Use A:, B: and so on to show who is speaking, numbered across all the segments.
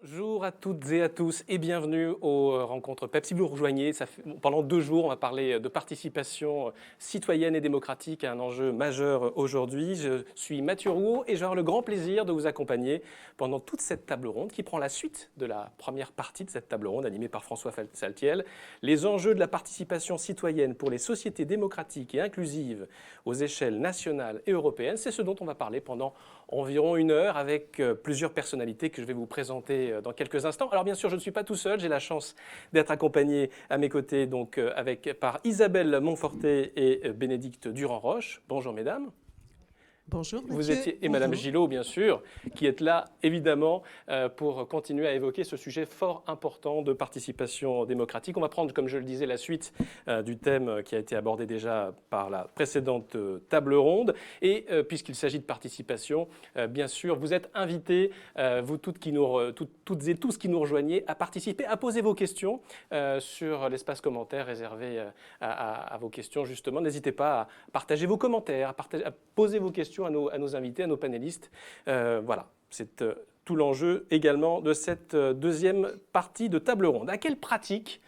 A: Bonjour à toutes et à tous et bienvenue aux rencontres PEP. Si vous nous rejoignez, pendant 2 jours, on va parler de participation citoyenne et démocratique, un enjeu majeur aujourd'hui. Je suis Mathieu Rouault et j'aurai le grand plaisir de vous accompagner pendant toute cette table ronde qui prend la suite de la première partie de cette table ronde animée par François Saltiel. Les enjeux de la participation citoyenne pour les sociétés démocratiques et inclusives aux échelles nationales et européennes, c'est ce dont on va parler pendant environ 1 heure avec plusieurs personnalités que je vais vous présenter dans quelques instants. Alors bien sûr, je ne suis pas tout seul, j'ai la chance d'être accompagné à mes côtés par Isabelle Montforté et Bénédicte Durand-Roche. Bonjour mesdames.
B: Bonjour Mathieu.
A: Vous étiez, et Madame
B: Bonjour.
A: Gillot, bien sûr, qui est là, évidemment, pour continuer à évoquer ce sujet fort important de participation démocratique. On va prendre, comme je le disais, la suite du thème qui a été abordé déjà par la précédente table ronde. Et puisqu'il s'agit de participation, bien sûr, vous êtes invités, vous toutes et tous qui nous rejoignez, à participer, à poser vos questions sur l'espace commentaire réservé à vos questions, justement. N'hésitez pas à partager vos commentaires, à poser vos questions à nos invités, à nos panélistes. Voilà, c'est tout l'enjeu également de cette deuxième partie de table ronde. À quelle pratique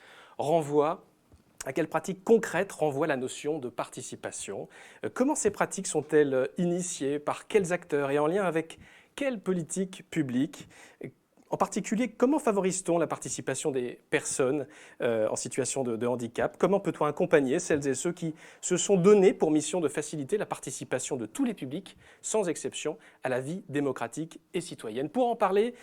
A: concrète renvoie la notion de participation? Comment ces pratiques sont-elles initiées? Par quels acteurs? Et en lien avec quelles politiques publiques? En particulier, comment favorise-t-on la participation des personnes en situation de handicap? Comment peut-on accompagner celles et ceux qui se sont donnés pour mission de faciliter la participation de tous les publics, sans exception, à la vie démocratique et citoyenne? Pour en parler,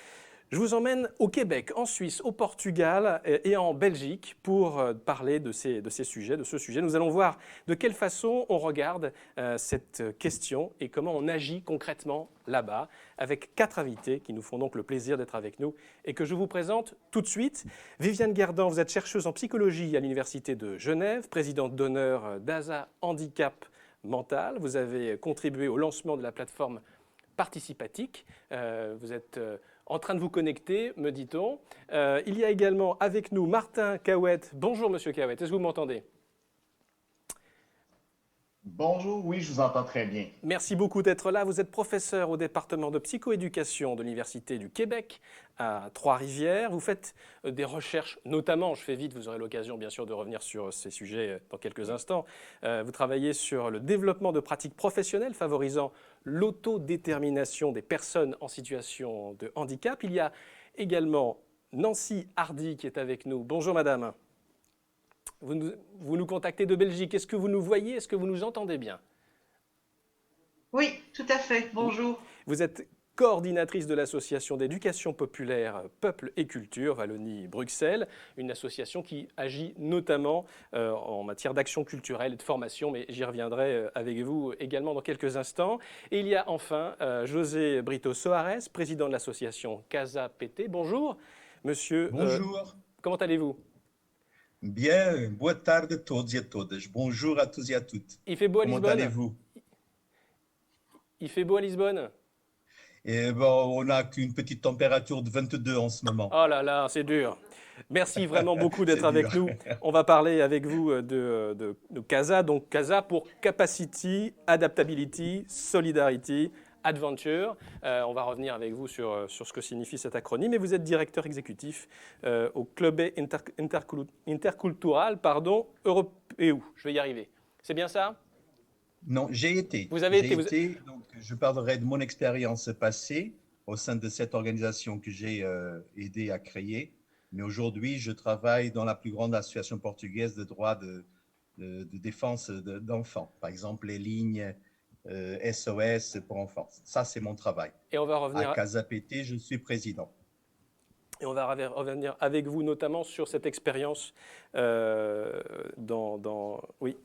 A: je vous emmène au Québec, en Suisse, au Portugal et en Belgique pour parler de ce sujet. Nous allons voir de quelle façon on regarde cette question et comment on agit concrètement là-bas, avec 4 invités qui nous font donc le plaisir d'être avec nous et que je vous présente tout de suite. Viviane Guerdant, vous êtes chercheuse en psychologie à l'Université de Genève, présidente d'honneur d'ASA Handicap Mental. Vous avez contribué au lancement de la plateforme Participatique. Vous êtes en train de vous connecter, me dit-on. Il y a également avec nous Martin Cahouette. Bonjour Monsieur Cahouette, est-ce que vous m'entendez?
C: Bonjour, oui, je vous entends très bien.
A: Merci beaucoup d'être là. Vous êtes professeur au département de psychoéducation de l'Université du Québec à Trois-Rivières. Vous faites des recherches, notamment, je fais vite, vous aurez l'occasion bien sûr de revenir sur ces sujets dans quelques instants. Vous travaillez sur le développement de pratiques professionnelles favorisant l'autodétermination des personnes en situation de handicap. Il y a également Nancy Hardy qui est avec nous. Bonjour madame. Vous nous contactez de Belgique. Est-ce que vous nous voyez? Est-ce que vous nous entendez bien?
D: Oui, tout à fait. Bonjour.
A: Vous êtes coordinatrice de l'association d'éducation populaire Peuple et Culture, Wallonie-Bruxelles, une association qui agit notamment en matière d'action culturelle et de formation, mais j'y reviendrai avec vous également dans quelques instants. Et il y a enfin José Brito Soares, président de l'association Casa PT. Bonjour, monsieur.
E: Bonjour.
A: Comment allez-vous?
E: Bien, boa tarde a todos e a todas. Bonjour à tous et à toutes.
A: Il fait beau à
E: Comment
A: Lisbonne?
E: allez-vous?
A: Il fait beau à Lisbonne?
E: Eh ben, on n'a qu'une petite température de 22 en ce moment.
A: Oh là là, c'est dur. Merci vraiment beaucoup d'être
E: C'est
A: avec
E: dur.
A: nous. On va parler avec vous de CASA. Donc CASA pour Capacity, Adaptability, Solidarity, Adventure. On va revenir avec vous sur ce que signifie cet acronyme. Et vous êtes directeur exécutif au Club Intercultural Europeu. Je vais y arriver. C'est bien ça?
E: Non, j'ai été.
A: Vous avez été,
E: donc je parlerai de mon expérience passée au sein de cette organisation que j'ai aidé à créer. Mais aujourd'hui, je travaille dans la plus grande association portugaise de droits de défense d'enfants. Par exemple, les lignes SOS pour enfants. Ça, c'est mon travail.
A: Et on va revenir
E: à Casa PT, je suis président.
A: Et on va revenir avec vous notamment sur cette expérience Oui.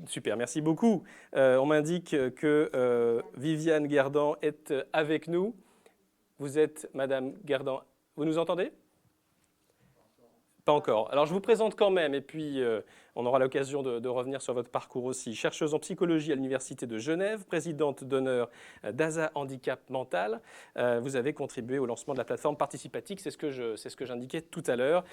A: Super, merci beaucoup. On m'indique que Viviane Guerdant est avec nous. Vous êtes Madame Guerdant. Vous nous entendez? Pas encore. Alors je vous présente quand même, et puis on aura l'occasion de revenir sur votre parcours aussi. Chercheuse en psychologie à l'Université de Genève, présidente d'honneur d'ASA Handicap Mental. Vous avez contribué au lancement de la plateforme Participatique, c'est ce que j'indiquais tout à l'heure.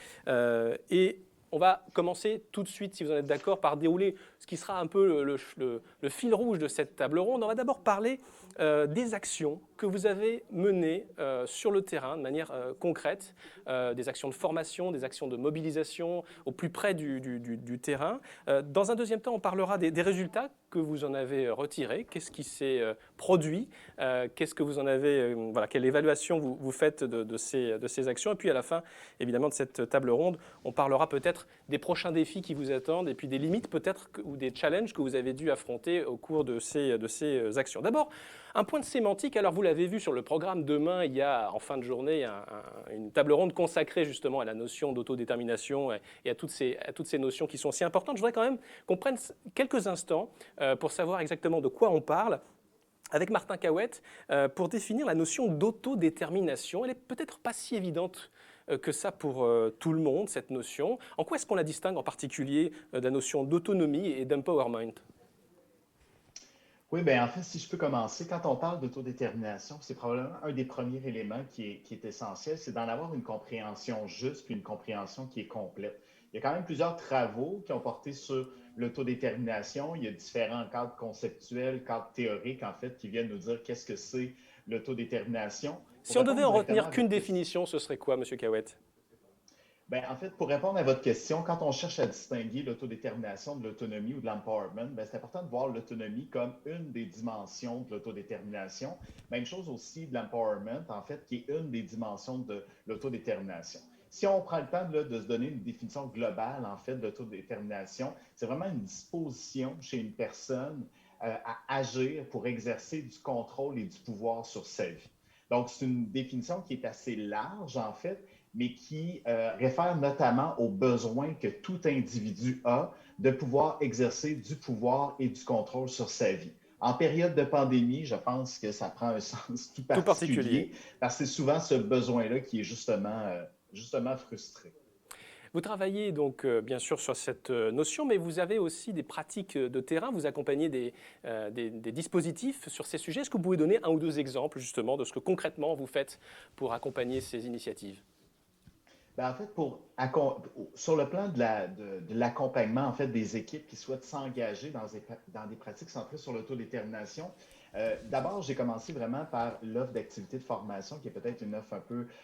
A: Et on va commencer tout de suite, si vous en êtes d'accord, par dérouler ce qui sera un peu le fil rouge de cette table ronde. On va d'abord parler des actions que vous avez menées sur le terrain de manière concrète, des actions de formation, des actions de mobilisation au plus près du terrain. Dans un deuxième temps, on parlera des résultats que vous en avez retirés. Qu'est-ce qui s'est produit? Qu'est-ce que vous en avez, voilà, quelle évaluation vous faites de ces actions? Et puis à la fin, évidemment, de cette table ronde, on parlera peut-être des prochains défis qui vous attendent et puis des limites peut-être ou des challenges que vous avez dû affronter au cours de ces actions. D'abord, un point de sémantique. Alors vous l'avez vu sur le programme, demain, il y a en fin de journée une table ronde consacrée justement à la notion d'autodétermination et à toutes ces notions qui sont si importantes. Je voudrais quand même qu'on prenne quelques instants pour savoir exactement de quoi on parle avec Martin Cahouette pour définir la notion d'autodétermination. Elle n'est peut-être pas si évidente que ça pour tout le monde, cette notion. En quoi est-ce qu'on la distingue en particulier de la notion d'autonomie et d'empowerment?
C: Oui, bien, en fait, si je peux commencer, quand on parle d'autodétermination, c'est probablement un des premiers éléments qui est essentiel, c'est d'en avoir une compréhension juste puis une compréhension qui est complète. Il y a quand même plusieurs travaux qui ont porté sur l'autodétermination. Il y a différents cadres conceptuels, cadres théoriques, en fait, qui viennent nous dire qu'est-ce que c'est l'autodétermination.
A: Si on devait en retenir qu'une définition, ce serait quoi, Monsieur Cahouette?
C: Ben, en fait, pour répondre à votre question, quand on cherche à distinguer l'autodétermination de l'autonomie ou de l'empowerment, ben, c'est important de voir l'autonomie comme une des dimensions de l'autodétermination. Même chose aussi de l'empowerment, en fait, qui est une des dimensions de l'autodétermination. Si on prend le temps là, de se donner une définition globale, en fait, de l'autodétermination, c'est vraiment une disposition chez une personne à agir pour exercer du contrôle et du pouvoir sur sa vie. Donc, c'est une définition qui est assez large, en fait, mais qui réfère notamment aux besoins que tout individu a de pouvoir exercer du pouvoir et du contrôle sur sa vie. En période de pandémie, je pense que ça prend un sens tout particulier, parce que c'est souvent ce besoin-là qui est justement frustré.
A: Vous travaillez donc bien sûr sur cette notion, mais vous avez aussi des pratiques de terrain, vous accompagnez des dispositifs sur ces sujets. Est-ce que vous pouvez donner un ou deux exemples justement de ce que concrètement vous faites pour accompagner ces initiatives?
C: Ben, en fait, sur le plan de l'accompagnement en fait, des équipes qui souhaitent s'engager dans des pratiques centrées sur l'autodétermination, d'abord, j'ai commencé vraiment par l'offre d'activité de formation, qui est peut-être une offre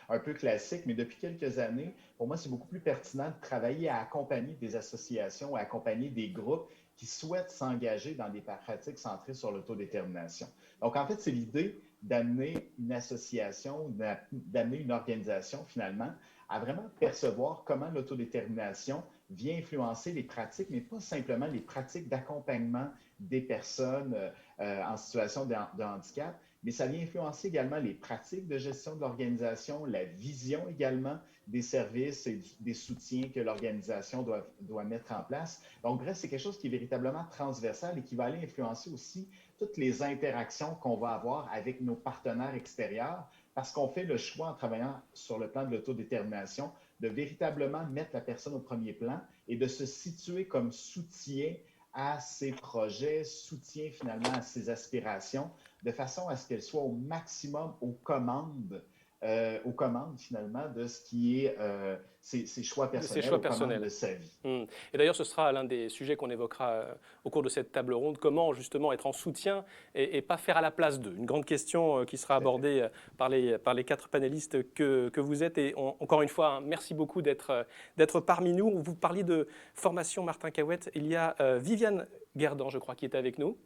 C: un peu classique, mais depuis quelques années, pour moi, c'est beaucoup plus pertinent de travailler à accompagner des associations, à accompagner des groupes qui souhaitent s'engager dans des pratiques centrées sur l'autodétermination. Donc, en fait, c'est l'idée d'amener une association, d'amener une organisation, finalement, à vraiment percevoir comment l'autodétermination vient influencer les pratiques, mais pas simplement les pratiques d'accompagnement des personnes en situation de handicap, mais ça vient influencer également les pratiques de gestion de l'organisation, la vision également des services et des soutiens que l'organisation doit mettre en place. Donc, bref, c'est quelque chose qui est véritablement transversal et qui va aller influencer aussi toutes les interactions qu'on va avoir avec nos partenaires extérieurs, parce qu'on fait le choix en travaillant sur le plan de l'autodétermination de véritablement mettre la personne au premier plan et de se situer comme soutien à ses projets, soutien finalement à ses aspirations, de façon à ce qu'elle soit au maximum aux commandes finalement de ce qui est ses choix personnels, aux commandes de sa vie.
A: Et d'ailleurs, ce sera l'un des sujets qu'on évoquera au cours de cette table ronde, comment justement être en soutien et pas faire à la place d'eux. Une grande question qui sera abordée par les quatre panélistes que vous êtes. Et encore une fois, merci beaucoup d'être parmi nous. Vous parliez de formation, Martin Cahouette. Il y a Viviane Guerdan, je crois, qui est avec nous.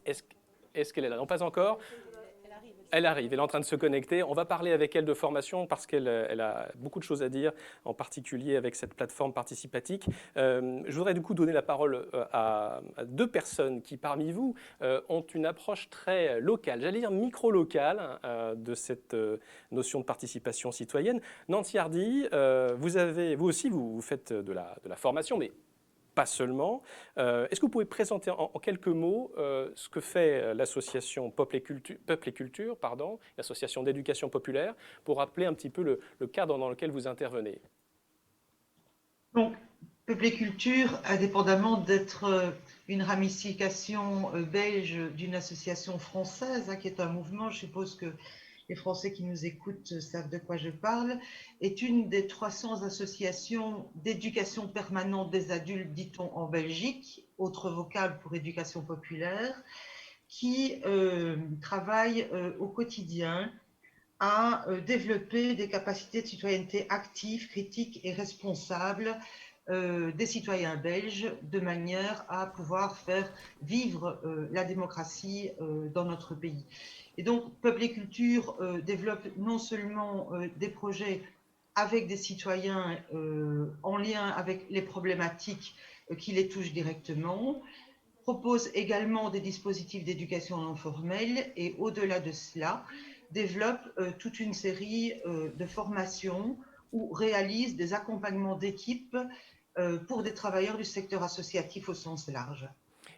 A: Est-ce qu'elle est là? Non, pas encore. Elle arrive, elle est en train de se connecter. On va parler avec elle de formation parce qu'elle a beaucoup de choses à dire, en particulier avec cette plateforme participatique. Je voudrais du coup donner la parole à deux personnes qui, parmi vous, ont une approche très locale, j'allais dire micro-locale, de cette notion de participation citoyenne. Nancy Hardy, vous aussi, vous faites de la formation, mais pas seulement. Est-ce que vous pouvez présenter en quelques mots ce que fait l'association Peuple et Culture, l'association d'éducation populaire, pour rappeler un petit peu le cadre dans lequel vous intervenez?
D: Donc, Peuple et Culture, indépendamment d'être une ramification belge d'une association française, qui est un mouvement, je suppose que les Français qui nous écoutent savent de quoi je parle, est une des 300 associations d'éducation permanente des adultes, dit-on en Belgique, autre vocable pour éducation populaire, qui travaille au quotidien à développer des capacités de citoyenneté actives, critiques et responsables des citoyens belges de manière à pouvoir faire vivre la démocratie dans notre pays. Et donc, Peuple et Culture développe non seulement des projets avec des citoyens en lien avec les problématiques qui les touchent directement, propose également des dispositifs d'éducation non formelle et au-delà de cela, développe toute une série de formations ou réalise des accompagnements d'équipes pour des travailleurs du secteur associatif au sens large.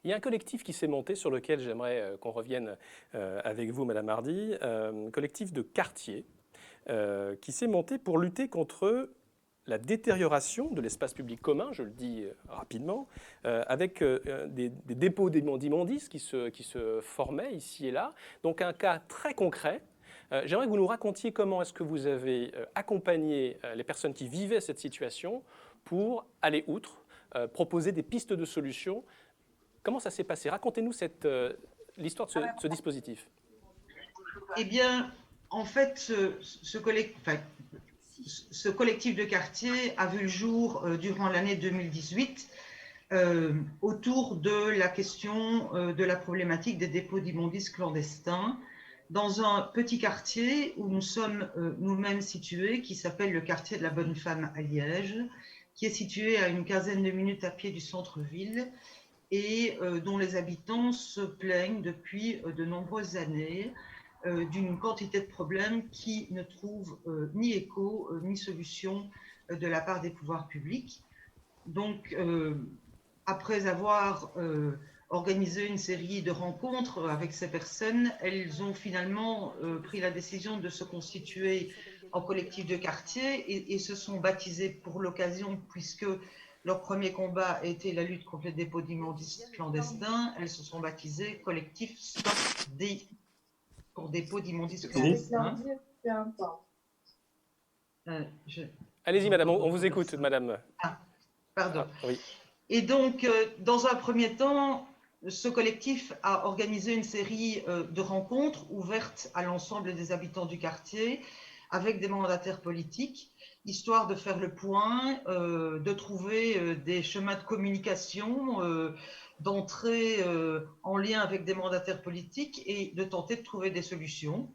A: Il y a un collectif qui s'est monté sur lequel j'aimerais qu'on revienne avec vous, Madame Hardy, un collectif de quartier qui s'est monté pour lutter contre la détérioration de l'espace public commun, je le dis rapidement, avec des dépôts d'immondices qui se formaient ici et là. Donc un cas très concret. J'aimerais que vous nous racontiez comment est-ce que vous avez accompagné les personnes qui vivaient cette situation pour aller outre, proposer des pistes de solutions. Comment ça s'est passé? Racontez-nous l'histoire de ce dispositif.
D: Eh bien, en fait, ce collectif de quartier a vu le jour durant l'année 2018 autour de la question de la problématique des dépôts d'immondices clandestins dans un petit quartier où nous sommes nous-mêmes situés, qui s'appelle le quartier de la Bonne Femme à Liège, qui est situé à une quinzaine de minutes à pied du centre-ville et dont les habitants se plaignent depuis de nombreuses années d'une quantité de problèmes qui ne trouvent ni écho ni solution de la part des pouvoirs publics. Donc, après avoir organisé une série de rencontres avec ces personnes, elles ont finalement pris la décision de se constituer en collectif de quartier et se sont baptisées pour l'occasion, puisque leur premier combat était la lutte contre les dépôts d'immondices clandestins. Elles se sont baptisées collectif Stop pour dépôt d'immondices clandestins.
A: Allez-y, madame, on vous écoute, madame.
D: Ah, pardon.
A: Ah, oui.
D: Et donc, dans un premier temps, ce collectif a organisé une série de rencontres ouvertes à l'ensemble des habitants du quartier avec des mandataires politiques, histoire de faire le point, de trouver des chemins de communication, d'entrer en lien avec des mandataires politiques et de tenter de trouver des solutions.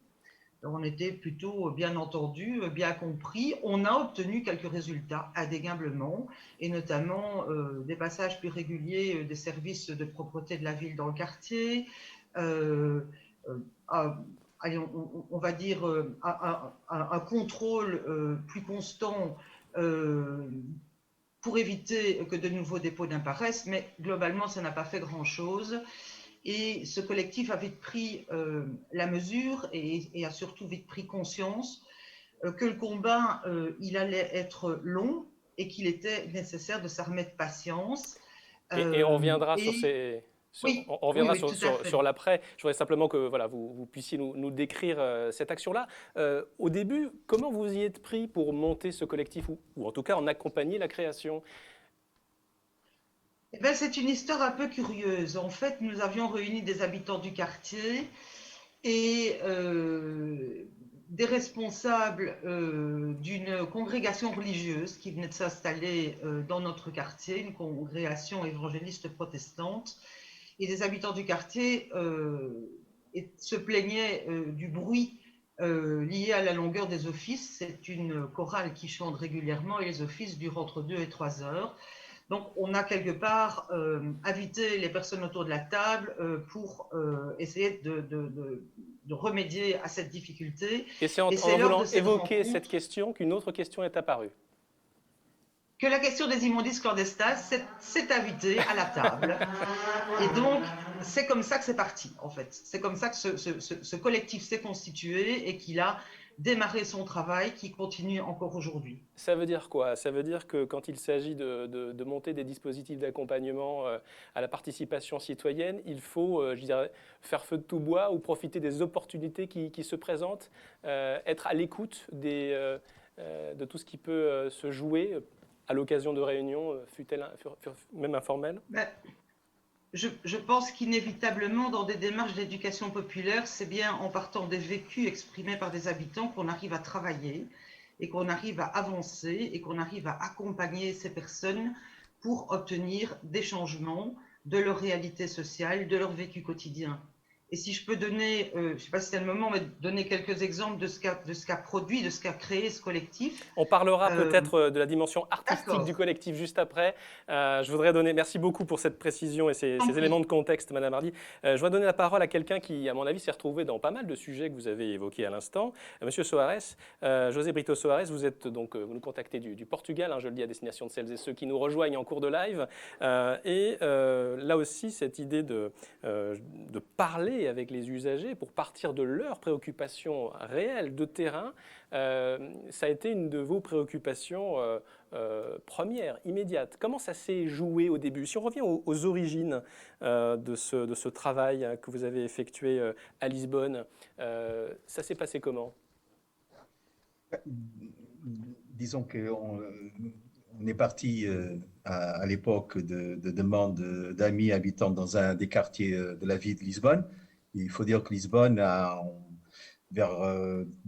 D: On était plutôt bien entendu, bien compris. On a obtenu quelques résultats indéniablement, et notamment des passages plus réguliers des services de propreté de la ville dans le quartier, allez, on va dire un contrôle plus constant pour éviter que de nouveaux dépôts n'apparaissent, mais globalement, ça n'a pas fait grand-chose. Et ce collectif a vite pris la mesure et a surtout vite pris conscience que le combat, il allait être long et qu'il était nécessaire de s'armer de patience.
A: Et on reviendra sur ces... on reviendra sur l'après. Je voudrais simplement que voilà, vous puissiez nous décrire cette action-là. Au début, comment vous y êtes pris pour monter ce collectif ou en tout cas en accompagner la création?
D: Eh bien, c'est une histoire un peu curieuse. En fait, nous avions réuni des habitants du quartier et des responsables d'une congrégation religieuse qui venait de s'installer dans notre quartier, une congrégation évangéliste protestante. Et des habitants du quartier se plaignaient du bruit lié à la longueur des offices. C'est une chorale qui chante régulièrement et les offices durent entre 2 et 3 heures. Donc, on a quelque part invité les personnes autour de la table pour essayer de remédier à cette difficulté.
A: Et c'est en voulant évoquer cette question qu'une autre question est apparue.
D: Que la question des immondices clandestins s'est invitée à la table. Et donc, c'est comme ça que c'est parti, en fait. C'est comme ça que ce collectif s'est constitué et qu'il a démarrer son travail qui continue encore aujourd'hui.
A: Ça veut dire quoi? Ça veut dire que quand il s'agit de monter des dispositifs d'accompagnement à la participation citoyenne, il faut je dirais, faire feu de tout bois ou profiter des opportunités qui se présentent, être à l'écoute de tout ce qui peut se jouer à l'occasion de réunions, fût-elles même informelles?
D: Je pense qu'inévitablement, dans des démarches d'éducation populaire, c'est bien en partant des vécus exprimés par des habitants qu'on arrive à travailler et qu'on arrive à avancer et qu'on arrive à accompagner ces personnes pour obtenir des changements de leur réalité sociale, de leur vécu quotidien. Et si je peux donner, je ne sais pas si c'est le moment, mais donner quelques exemples de ce qu'a produit, de ce qu'a créé ce collectif.
A: On parlera peut-être de la dimension artistique du
D: D'accord.
A: collectif juste après. Je voudrais donner, merci beaucoup pour cette précision et ces éléments de contexte, Madame Hardy. Je voudrais donner la parole à quelqu'un qui, à mon avis, s'est retrouvé dans pas mal de sujets que vous avez évoqués à l'instant. Monsieur Soares, José Brito Soares, vous êtes donc, vous nous contactez du Portugal, hein, je le dis à destination de celles et ceux qui nous rejoignent en cours de live. Là aussi, cette idée de parler avec les usagers pour partir de leurs préoccupations réelles de terrain, ça a été une de vos préoccupations premières, immédiates. Comment ça s'est joué au début? Si on revient aux origines de ce travail que vous avez effectué à Lisbonne, ça s'est passé comment?
E: Disons qu'on on est parti à l'époque de demandes d'amis habitant dans un des quartiers de la ville de Lisbonne. Il faut dire que Lisbonne, vers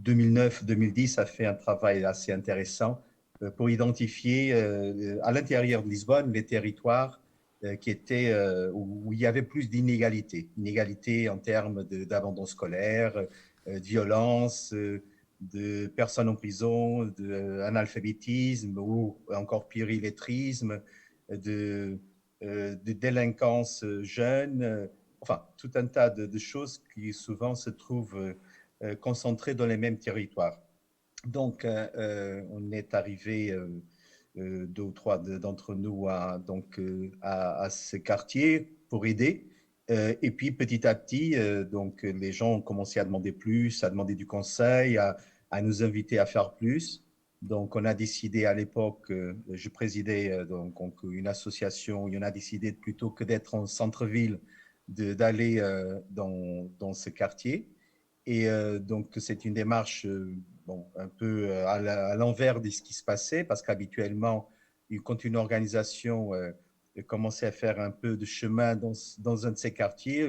E: 2009-2010, a fait un travail assez intéressant pour identifier à l'intérieur de Lisbonne les territoires qui étaient, où il y avait plus d'inégalités. Inégalités en termes d'abandon scolaire, de violence, de personnes en prison, d'analphabétisme ou encore pire, illettrisme, de délinquance jeune, enfin tout un tas de choses qui souvent se trouvent concentrées dans les mêmes territoires. Donc, on est arrivé, deux ou trois d'entre nous, à ce quartier pour aider. Et puis, petit à petit, donc, les gens ont commencé à demander plus, à demander du conseil, à nous inviter à faire plus. Donc, on a décidé à l'époque, je présidais donc une association, où on a décidé plutôt que d'être en centre-ville, d'aller dans ce quartier. Et donc, c'est une démarche bon, un peu à l'envers de ce qui se passait, parce qu'habituellement, quand une organisation commençait à faire un peu de chemin dans un de ces quartiers,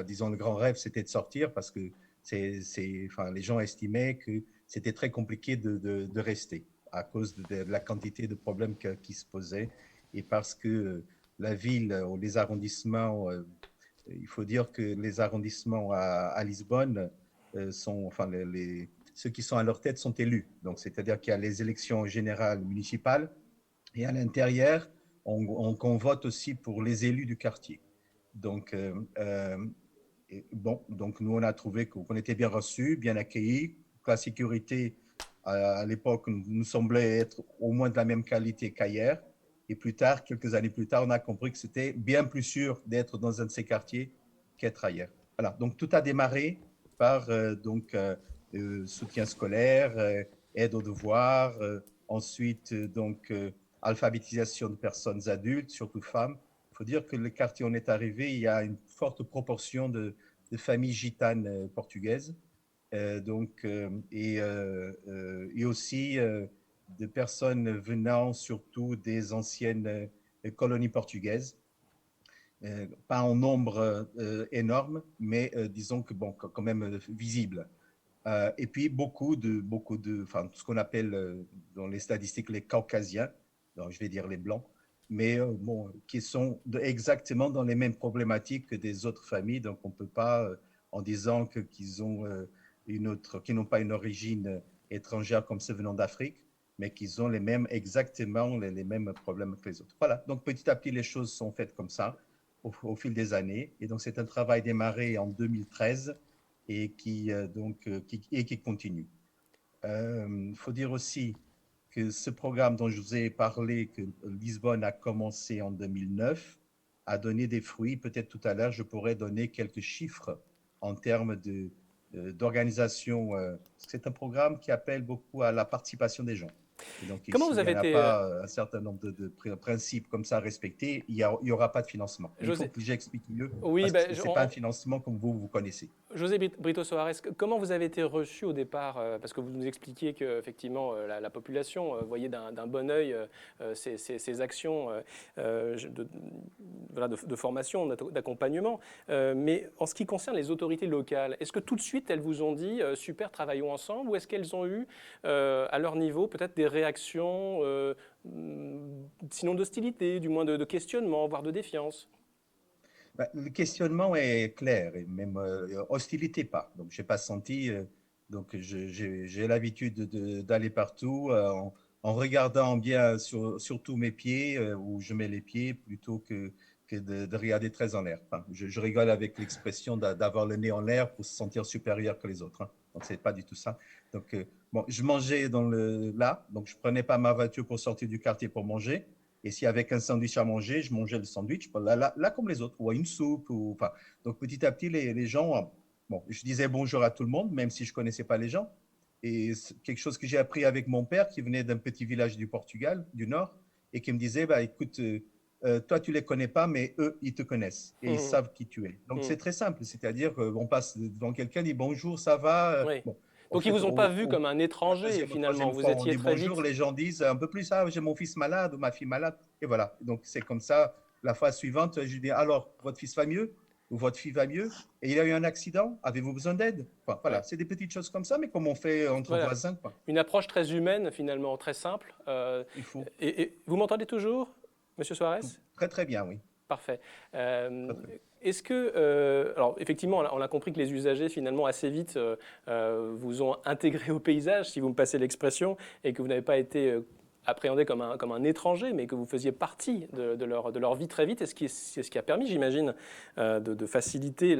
E: disons, le grand rêve, c'était de sortir, parce que enfin, les gens estimaient que c'était très compliqué de rester à cause de la quantité de problèmes qui se posaient, et parce que la ville ou les arrondissements, il faut dire que les arrondissements à Lisbonne, enfin, ceux qui sont à leur tête sont élus. Donc, c'est-à-dire qu'il y a les élections générales municipales et à l'intérieur, on vote aussi pour les élus du quartier. Donc, donc nous, on a trouvé qu'on était bien reçus, bien accueillis, que la sécurité, à l'époque, nous semblait être au moins de la même qualité qu'ailleurs. Et plus tard, quelques années plus tard, on a compris que c'était bien plus sûr d'être dans un de ces quartiers qu'être ailleurs. Voilà, donc tout a démarré par soutien scolaire, aide aux devoirs, ensuite alphabétisation de personnes adultes, surtout femmes. Il faut dire que le quartier où on est arrivé, il y a une forte proportion de familles gitanes portugaises, et aussi de personnes venant surtout des anciennes colonies portugaises. Pas en nombre énorme, mais disons que bon, quand même visible. Et puis beaucoup de enfin, ce qu'on appelle dans les statistiques les caucasiens, donc je vais dire les blancs, mais bon, qui sont exactement dans les mêmes problématiques que des autres familles. Donc on ne peut pas, en disant qu'ils ont qu'ils n'ont pas une origine étrangère comme ceux venant d'Afrique, mais qu'ils ont exactement les mêmes problèmes que les autres. Voilà, donc petit à petit, les choses sont faites comme ça au fil des années. Et donc c'est un travail démarré en 2013 et qui continue. Il faut dire aussi que ce programme dont je vous ai parlé, que Lisbonne a commencé en 2009, a donné des fruits. Peut-être tout à l'heure, je pourrais donner quelques chiffres en termes d'organisation. C'est un programme qui appelle beaucoup à la participation des gens. Et donc,
A: Comment
E: s'il
A: vous
E: n'y
A: avez
E: en a
A: été,
E: pas un certain nombre de principes comme ça à respecter, il n'y aura pas de financement. Il faut
A: José?
E: que j'explique mieux,
A: Oui,
E: parce que
A: ben,
E: ce n'est pas un financement comme vous connaissez.
A: José Brito Soares, comment vous avez été reçu au départ parce que vous nous expliquiez que effectivement la population voyait d'un bon œil ces actions voilà, de formation, d'accompagnement. Mais en ce qui concerne les autorités locales, est-ce que tout de suite elles vous ont dit super, travaillons ensemble, ou est-ce qu'elles ont eu à leur niveau peut-être des réactions, sinon d'hostilité, du moins de questionnement, voire de défiance?
E: Ben, le questionnement est clair, et même hostilité pas. Donc, je n'ai pas senti. Donc, j'ai l'habitude d'aller partout en regardant bien surtout mes pieds, où je mets les pieds, plutôt que de regarder très en l'air. Enfin, je rigole avec l'expression d'avoir le nez en l'air pour se sentir supérieur que les autres. Hein. Donc, ce n'est pas du tout ça. Donc, bon, je mangeais là, donc je ne prenais pas ma voiture pour sortir du quartier pour manger. Et si avec un sandwich à manger, je mangeais le sandwich, là comme les autres, ou à une soupe. Enfin, donc petit à petit, les gens, bon, je disais bonjour à tout le monde, même si je ne connaissais pas les gens. Et quelque chose que j'ai appris avec mon père, qui venait d'un petit village du Portugal, du Nord, et qui me disait, bah, écoute, toi, tu ne les connais pas, mais eux, ils te connaissent et ils
A: Mmh,
E: savent qui tu es. Donc,
A: mmh.
E: c'est très simple, c'est-à-dire qu'on passe devant quelqu'un, dit bonjour, ça va.
A: Oui.
E: Bon, en
A: Donc ils
E: fait,
A: vous ont pas vu comme un
E: la
A: étranger
E: deuxième ou
A: finalement,
E: troisième
A: vous
E: fois, on
A: étiez
E: dit
A: très
E: bonjour,
A: vite.
E: les gens disent un peu plus, ah, j'ai mon fils malade ou ma fille malade, et voilà. Donc c'est comme ça. La fois suivante, je dis, alors, votre fils va mieux ou votre fille va mieux? Et il a eu un accident, avez-vous besoin d'aide? Enfin, voilà,
A: Ouais.
E: c'est des petites choses comme ça, mais comme on fait entre
A: Voilà.
E: voisins, quoi.
A: Une approche très humaine finalement, très simple.
E: Il faut
A: Et vous m'entendez toujours, Monsieur Suarez?
E: très très bien, oui.
A: Parfait.
E: Très, très bien.
A: Est-ce que, alors effectivement, on a compris que les usagers finalement assez vite vous ont intégré au paysage, si vous me passez l'expression, et que vous n'avez pas été appréhendé comme un étranger, mais que vous faisiez partie de leur vie très vite, et c'est ce qui a permis, j'imagine, de faciliter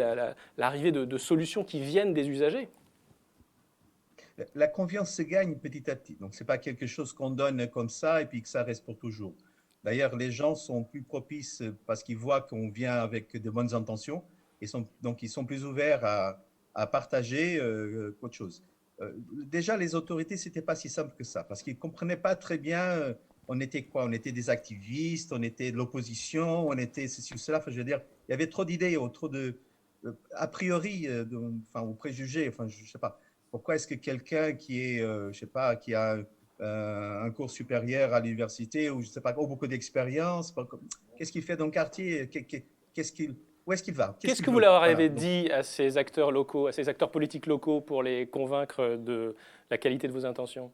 A: l'arrivée de solutions qui viennent des usagers.
E: La confiance se gagne petit à petit. Donc, ce n'est pas quelque chose qu'on donne comme ça et puis que ça reste pour toujours. D'ailleurs, les gens sont plus propices parce qu'ils voient qu'on vient avec de bonnes intentions et donc ils sont plus ouverts à partager qu'autre chose. Déjà, les autorités, ce n'était pas si simple que ça parce qu'ils ne comprenaient pas très bien on était quoi? On était des activistes, on était de l'opposition, on était ceci ou cela. Enfin, je veux dire, il y avait trop d'idées, trop de a priori, enfin, ou préjugés, enfin, je ne sais pas. Pourquoi est-ce que quelqu'un qui est, je sais pas, qui a un cours supérieur à l'université ou je sais pas, beaucoup d'expérience, qu'est-ce qu'il fait dans le quartier? Qu'est-ce qu'il, où est-ce qu'il va? Qu'est-ce
A: Qu'est-ce
E: qu'il
A: que vous
E: veut?
A: leur
E: Voilà.
A: avez
E: Donc,
A: dit à ces acteurs locaux, à ces acteurs politiques locaux pour les convaincre de la qualité de vos intentions?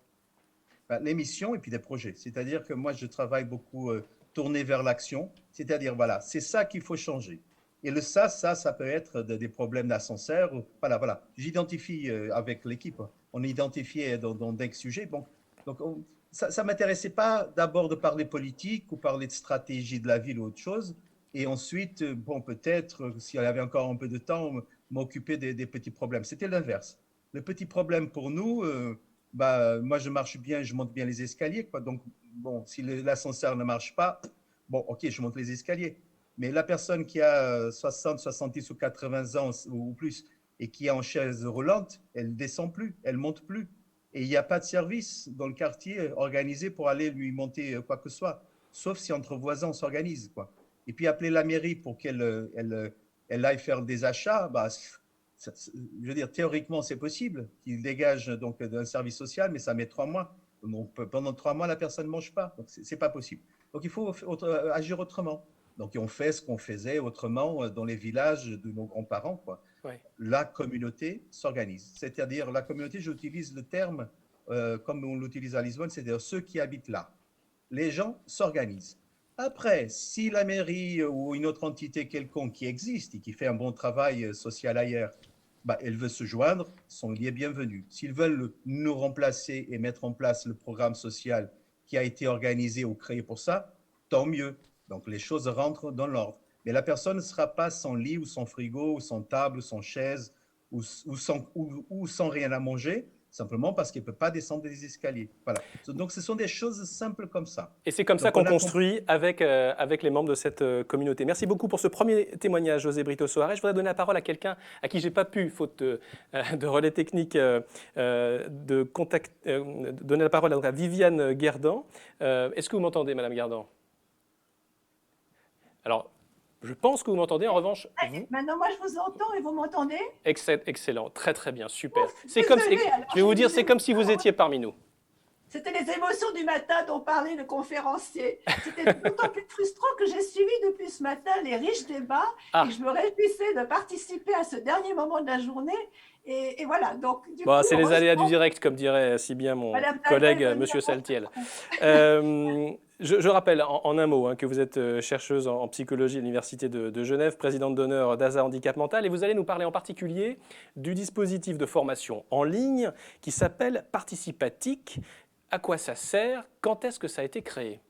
E: bah, les missions et puis des projets. C'est-à-dire que moi, je travaille beaucoup tourné vers l'action. C'est-à-dire, voilà, c'est ça qu'il faut changer. Et le ça peut être des problèmes d'ascenseur. Voilà, voilà. J'identifie avec l'équipe. On identifiait dans des sujets. Donc ça ne m'intéressait pas d'abord de parler politique ou parler de stratégie de la ville ou autre chose. Et ensuite, bon, peut-être, s'il y avait encore un peu de temps, m'occuper des petits problèmes. C'était l'inverse. Le petit problème pour nous, bah, moi, je marche bien, je monte bien les escaliers, quoi. Donc, bon, si l'ascenseur ne marche pas, bon, ok, je monte les escaliers. Mais la personne qui a 60, 70 ou 80 ans ou plus et qui est en chaise roulante, elle ne descend plus, elle ne monte plus. Et il n'y a pas de service dans le quartier organisé pour aller lui monter quoi que ce soit, sauf si entre voisins on s'organise, quoi. Et puis appeler la mairie pour qu'elle aille faire des achats, bah, je veux dire, théoriquement, c'est possible qu'il dégage donc d'un service social, mais ça met 3 mois. Donc, pendant 3 mois, la personne ne mange pas. Donc, ce n'est pas possible. Donc, il faut agir autrement. Donc, on fait ce qu'on faisait autrement dans les villages de nos grands-parents, quoi.
A: Ouais.
E: La communauté s'organise. C'est-à-dire, la communauté, j'utilise le terme comme on l'utilise à Lisbonne, c'est-à-dire ceux qui habitent là. Les gens s'organisent. Après, si la mairie ou une autre entité quelconque qui existe et qui fait un bon travail social ailleurs, bah, elle veut se joindre, sont les bienvenus. S'ils veulent nous remplacer et mettre en place le programme social qui a été organisé ou créé pour ça, tant mieux. Donc les choses rentrent dans l'ordre. Mais la personne ne sera pas sans lit ou sans frigo ou sans table ou sans chaise ou sans rien à manger simplement parce qu'il ne peut pas descendre des escaliers. Voilà. Donc, ce sont des choses simples comme ça.
A: Et c'est comme ça qu'on construit avec les membres de cette communauté. Merci beaucoup pour ce premier témoignage, José Brito Soares. Je voudrais donner la parole à quelqu'un à qui je n'ai pas pu, faute de relais techniques, donner la parole à Viviane Guerdan. Est-ce que vous m'entendez, Madame Guerdan? Alors, je pense que vous m'entendez. En revanche, vous...
B: Maintenant, moi, je vous entends et vous m'entendez?
A: Excellent, très très bien, super.
B: Ouf,
A: C'est comme,
B: désolée,
A: je vais vous dire, c'est comme si vous étiez parmi nous.
B: C'était les émotions du matin dont parlait le conférencier. C'était d'autant plus frustrant que j'ai suivi depuis ce matin les riches débats et que je me réjouissais de participer à ce dernier moment de la journée. Et voilà, donc du coup,
A: c'est les aléas du direct, comme dirait si bien mon collègue Monsieur Saltiel. Je rappelle en un mot que vous êtes chercheuse en psychologie à l'Université de Genève, présidente d'honneur d'ASA Handicap Mental, et vous allez nous parler en particulier du dispositif de formation en ligne qui s'appelle Participatic. À quoi ça sert? Quand est-ce que ça a été créé?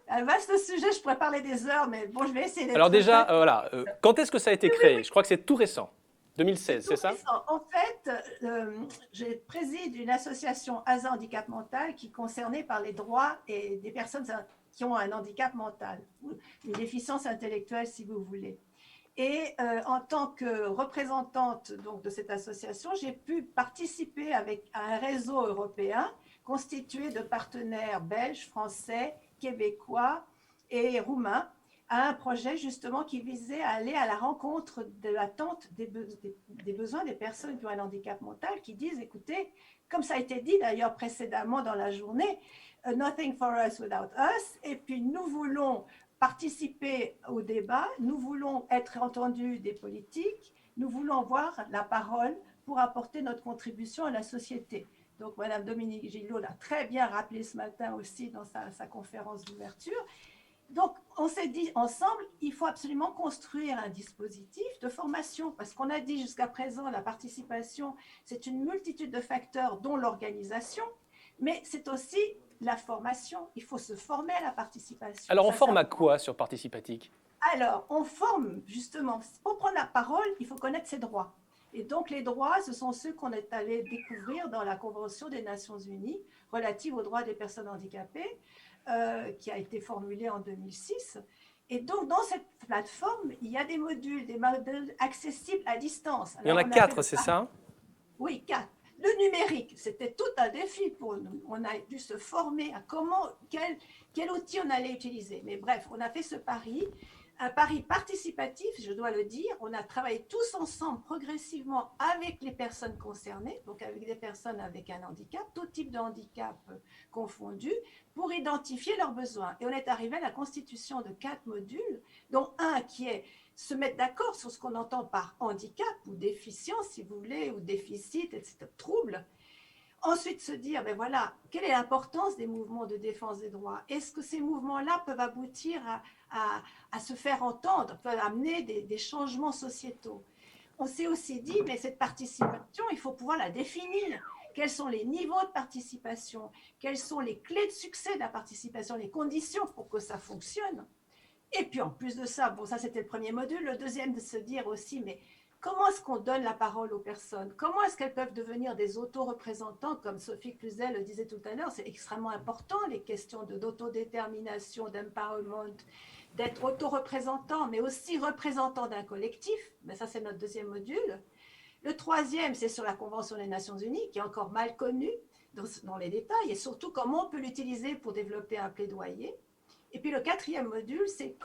B: Un vaste sujet, je pourrais parler des heures, mais bon, je vais essayer d'être...
A: Alors déjà, quand est-ce que ça a été créé? Je crois que c'est tout récent. 2016, c'est ça?
B: En fait, je préside une association ASA Handicap Mental qui est concernée par les droits et des personnes qui ont un handicap mental, ou une déficience intellectuelle si vous voulez. Et en tant que représentante donc, de cette association, j'ai pu participer à un réseau européen constitué de partenaires belges, français, québécois et roumains, à un projet justement qui visait à aller à la rencontre de l'attente des besoins des personnes qui ont un handicap mental, qui disent, écoutez, comme ça a été dit d'ailleurs précédemment dans la journée, nothing for us without us, et puis nous voulons participer au débat, nous voulons être entendus des politiques, nous voulons avoir la parole pour apporter notre contribution à la société. Donc, Madame Dominique Gillot l'a très bien rappelé ce matin aussi dans sa conférence d'ouverture. Donc, on s'est dit ensemble, il faut absolument construire un dispositif de formation, parce qu'on a dit jusqu'à présent, la participation, c'est une multitude de facteurs, dont l'organisation, mais c'est aussi la formation. Il faut se former à la participation.
A: Alors, on forme à quoi sur Participatic?
B: Alors, on forme justement, pour prendre la parole, il faut connaître ses droits. Et donc, les droits, ce sont ceux qu'on est allé découvrir dans la Convention des Nations Unies relative aux droits des personnes handicapées, qui a été formulée en 2006. Et donc, dans cette plateforme, il y a des modules accessibles à distance. Alors,
A: il y en a 4, c'est ça?
B: Oui, 4. Le numérique, c'était tout un défi pour nous. On a dû se former à quel outil on allait utiliser. Mais bref, on a fait ce pari, un pari participatif, je dois le dire. On a travaillé tous ensemble progressivement avec les personnes concernées, donc avec des personnes avec un handicap, tout type de handicap confondu, pour identifier leurs besoins. Et on est arrivé à la constitution de 4 modules, dont un qui est se mettre d'accord sur ce qu'on entend par handicap ou déficience, si vous voulez, ou déficit, etc., trouble. Ensuite, se dire, ben voilà, quelle est l'importance des mouvements de défense des droits? Est-ce que ces mouvements-là peuvent aboutir à se faire entendre, peuvent amener des changements sociétaux? On s'est aussi dit, mais cette participation, il faut pouvoir la définir. Quels sont les niveaux de participation? Quelles sont les clés de succès de la participation, les conditions pour que ça fonctionne? Et puis en plus de ça, bon ça c'était le premier module, le deuxième de se dire aussi, mais comment est-ce qu'on donne la parole aux personnes? Comment est-ce qu'elles peuvent devenir des auto-représentants, comme Sophie Cluzel le disait tout à l'heure? C'est extrêmement important, les questions d'autodétermination, d'empowerment, d'être auto-représentant, mais aussi représentant d'un collectif. Mais ça c'est notre deuxième module. Le troisième, c'est sur la Convention des Nations Unies, qui est encore mal connue dans les détails, et surtout comment on peut l'utiliser pour développer un plaidoyer. Et puis le quatrième module, c'est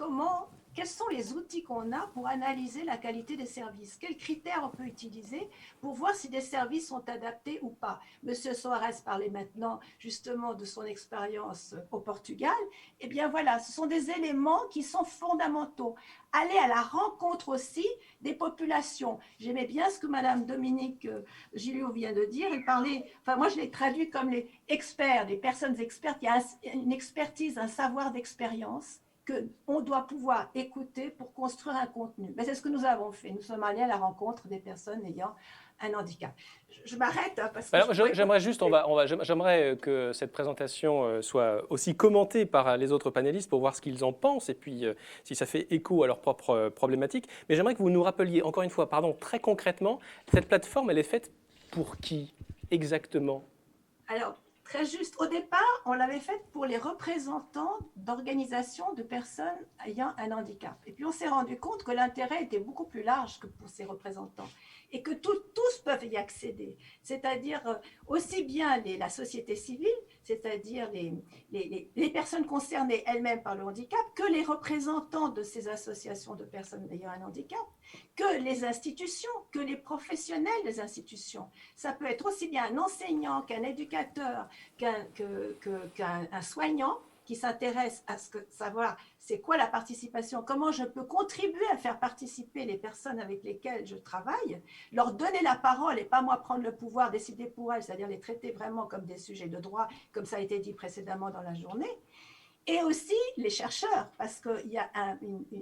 B: quels sont les outils qu'on a pour analyser la qualité des services? Quels critères on peut utiliser pour voir si des services sont adaptés ou pas? Monsieur Soares parlait maintenant justement de son expérience au Portugal. Eh bien voilà, ce sont des éléments qui sont fondamentaux. Aller à la rencontre aussi des populations. J'aimais bien ce que Madame Dominique Gillot vient de dire. Elle parlait, enfin moi je l'ai traduit comme les experts, des personnes expertes. Il y a une expertise, un savoir d'expérience qu'on doit pouvoir écouter pour construire un contenu. Mais c'est ce que nous avons fait. Nous sommes allés à la rencontre des personnes ayant un handicap. Je m'arrête parce que
A: j'aimerais juste, j'aimerais que cette présentation soit aussi commentée par les autres panélistes pour voir ce qu'ils en pensent et puis si ça fait écho à leurs propres problématiques. Mais j'aimerais que vous nous rappeliez encore une fois, très concrètement, cette plateforme, elle est faite pour qui? exactement?
B: Alors, très juste. Au départ, on l'avait faite pour les représentants d'organisations de personnes ayant un handicap. Et puis, on s'est rendu compte que l'intérêt était beaucoup plus large que pour ces représentants et que tous peuvent y accéder. C'est-à-dire aussi bien la société civile, c'est-à-dire les personnes concernées elles-mêmes par le handicap, que les représentants de ces associations de personnes ayant un handicap, que les institutions, que les professionnels des institutions. Ça peut être aussi bien un enseignant qu'un éducateur, qu'un soignant qui s'intéresse à savoir c'est quoi la participation, comment je peux contribuer à faire participer les personnes avec lesquelles je travaille, leur donner la parole et pas moi prendre le pouvoir, décider pour elles, c'est-à-dire les traiter vraiment comme des sujets de droit, comme ça a été dit précédemment dans la journée. Et aussi les chercheurs, parce qu'il y a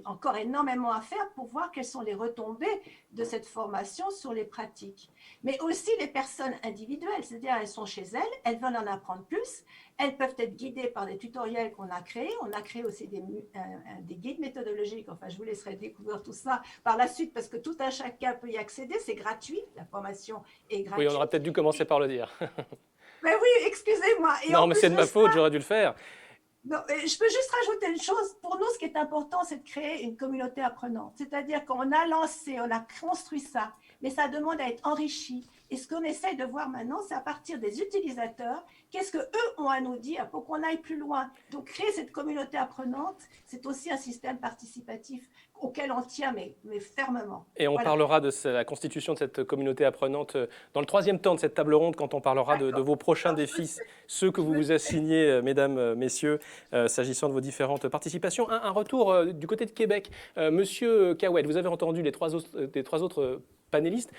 B: encore énormément à faire pour voir quelles sont les retombées de cette formation sur les pratiques. Mais aussi les personnes individuelles, c'est-à-dire elles sont chez elles, elles veulent en apprendre plus, elles peuvent être guidées par des tutoriels qu'on a créés. On a créé aussi des guides méthodologiques, enfin je vous laisserai découvrir tout ça par la suite, parce que tout un chacun peut y accéder, c'est gratuit, la formation est gratuite.
A: Oui, on aurait peut-être dû commencer par le dire.
B: Mais oui, excusez-moi.
A: Non, mais c'est de ma faute, j'aurais dû le faire.
B: Non, je peux juste rajouter une chose. Pour nous, ce qui est important, c'est de créer une communauté apprenante. C'est-à-dire qu'on a lancé, on a construit ça, mais ça demande à être enrichi. Et ce qu'on essaye de voir maintenant, c'est à partir des utilisateurs, qu'est-ce qu'eux ont à nous dire pour qu'on aille plus loin. Donc, créer cette communauté apprenante, c'est aussi un système participatif auquel on tient, mais fermement.
A: Et on parlera de la constitution de cette communauté apprenante dans le troisième temps de cette table ronde, quand on parlera de vos prochains défis, ceux que vous vous assignez, mesdames, messieurs, s'agissant de vos différentes participations. Un retour du côté de Québec. Monsieur Cahouette, vous avez entendu les trois autres panélistes.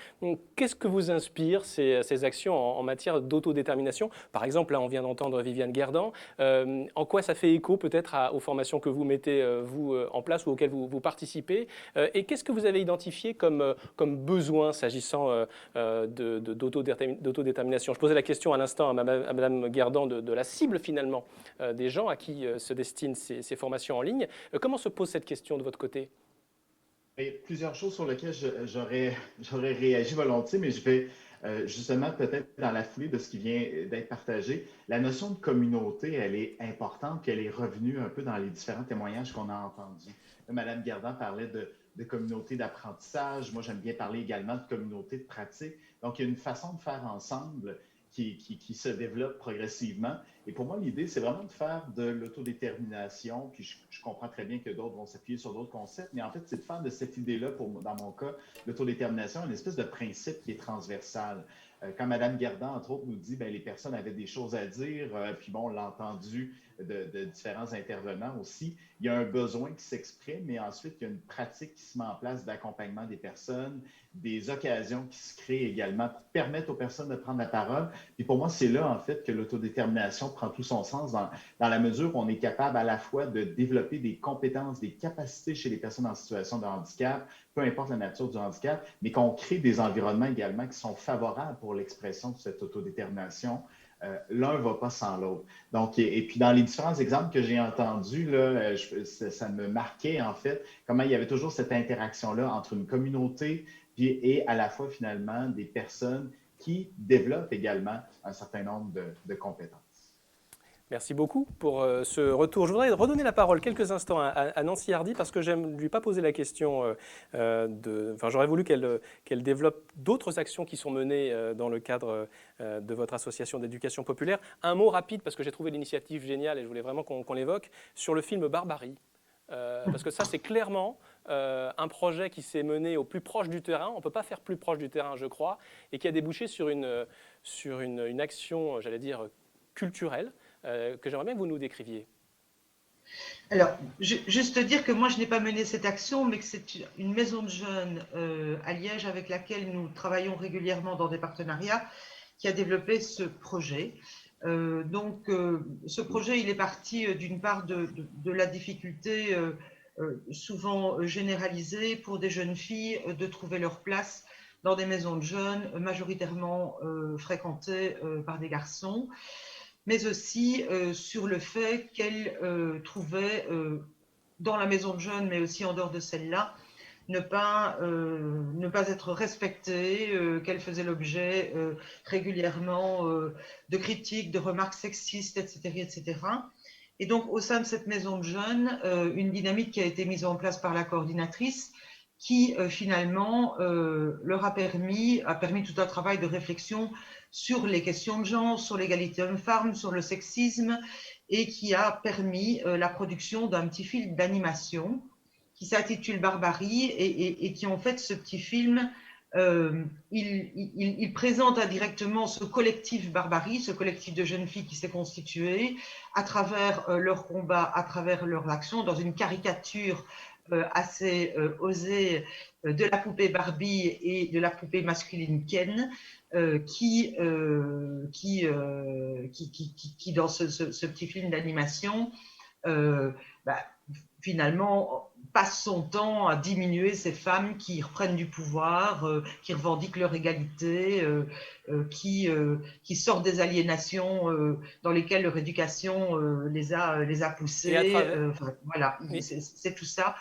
A: Qu'est-ce que vous inspire ces actions en matière d'autodétermination? Par exemple, là, on vient d'entendre Viviane Guerdant. En quoi ça fait écho peut-être aux formations que vous mettez, vous, en place ou auxquelles vous participez? Et qu'est-ce que vous avez identifié comme besoin s'agissant d'autodétermination? Je posais la question à l'instant à Madame Guerdant de la cible finalement des gens à qui se destinent ces formations en ligne. Comment se pose cette question de votre côté?
C: Il y a plusieurs choses sur lesquelles j'aurais réagi volontiers, mais je vais justement peut-être dans la foulée de ce qui vient d'être partagé. La notion de communauté, elle est importante, puis elle est revenue un peu dans les différents témoignages qu'on a entendus. Madame Guerdant parlait de communauté d'apprentissage. Moi, j'aime bien parler également de communauté de pratique. Donc, il y a une façon de faire ensemble qui se développe progressivement. Et pour moi, l'idée, c'est vraiment de faire de l'autodétermination, puis je comprends très bien que d'autres vont s'appuyer sur d'autres concepts, mais en fait, c'est de faire de cette idée-là, dans mon cas, l'autodétermination, une espèce de principe qui est transversal. Quand Mme Guerdant, entre autres, nous dit que les personnes avaient des choses à dire, puis bon, on l'a entendu de différents intervenants aussi, il y a un besoin qui s'exprime, mais ensuite, il y a une pratique qui se met en place d'accompagnement des personnes, des occasions qui se créent également pour permettre aux personnes de prendre la parole. Puis pour moi, c'est là, en fait, que l'autodétermination prend tout son sens dans la mesure où on est capable à la fois de développer des compétences, des capacités chez les personnes en situation de handicap, peu importe la nature du handicap, mais qu'on crée des environnements également qui sont favorables pour l'expression de cette autodétermination. L'un ne va pas sans l'autre. Donc, et puis dans les différents exemples que j'ai entendus, là, ça me marquait en fait comment il y avait toujours cette interaction-là entre une communauté et à la fois finalement des personnes qui développent également un certain nombre de compétences.
A: Merci beaucoup pour ce retour. Je voudrais redonner la parole quelques instants à Nancy Hardy parce que je ne lui ai pas posé la question j'aurais voulu qu'elle développe d'autres actions qui sont menées dans le cadre de votre association d'éducation populaire. Un mot rapide parce que j'ai trouvé l'initiative géniale et je voulais vraiment qu'on l'évoque sur le film Barbarie. Parce que ça, c'est clairement un projet qui s'est mené au plus proche du terrain. On ne peut pas faire plus proche du terrain, je crois, et qui a débouché sur une action, j'allais dire, culturelle, que j'aimerais bien que vous nous décriviez.
D: Alors, juste dire que moi, je n'ai pas mené cette action, mais que c'est une maison de jeunes à Liège avec laquelle nous travaillons régulièrement dans des partenariats qui a développé ce projet. Ce projet, il est parti d'une part de la difficulté souvent généralisée pour des jeunes filles de trouver leur place dans des maisons de jeunes majoritairement fréquentées par des garçons, mais aussi sur le fait qu'elles trouvaient dans la maison de jeunes, mais aussi en dehors de celle-là, ne pas être respectée, qu'elle faisait l'objet régulièrement de critiques, de remarques sexistes, etc., etc. Et donc, au sein de cette maison de jeunes, une dynamique qui a été mise en place par la coordinatrice qui finalement leur a permis tout un travail de réflexion sur les questions de genre, sur l'égalité homme-femme, sur le sexisme, et qui a permis la production d'un petit film d'animation qui s'intitule Barbarie, et qui en fait, ce petit film, il présente indirectement ce collectif Barbarie, ce collectif de jeunes filles qui s'est constitué à travers leur combat, à travers leur action, dans une caricature assez osée de la poupée Barbie et de la poupée masculine Ken, qui dans ce petit film d'animation, bah, finalement passe son temps à diminuer ces femmes qui reprennent du pouvoir, qui revendiquent leur égalité, qui sortent des aliénations dans lesquelles leur éducation les a poussées. Enfin, voilà, c'est tout ça.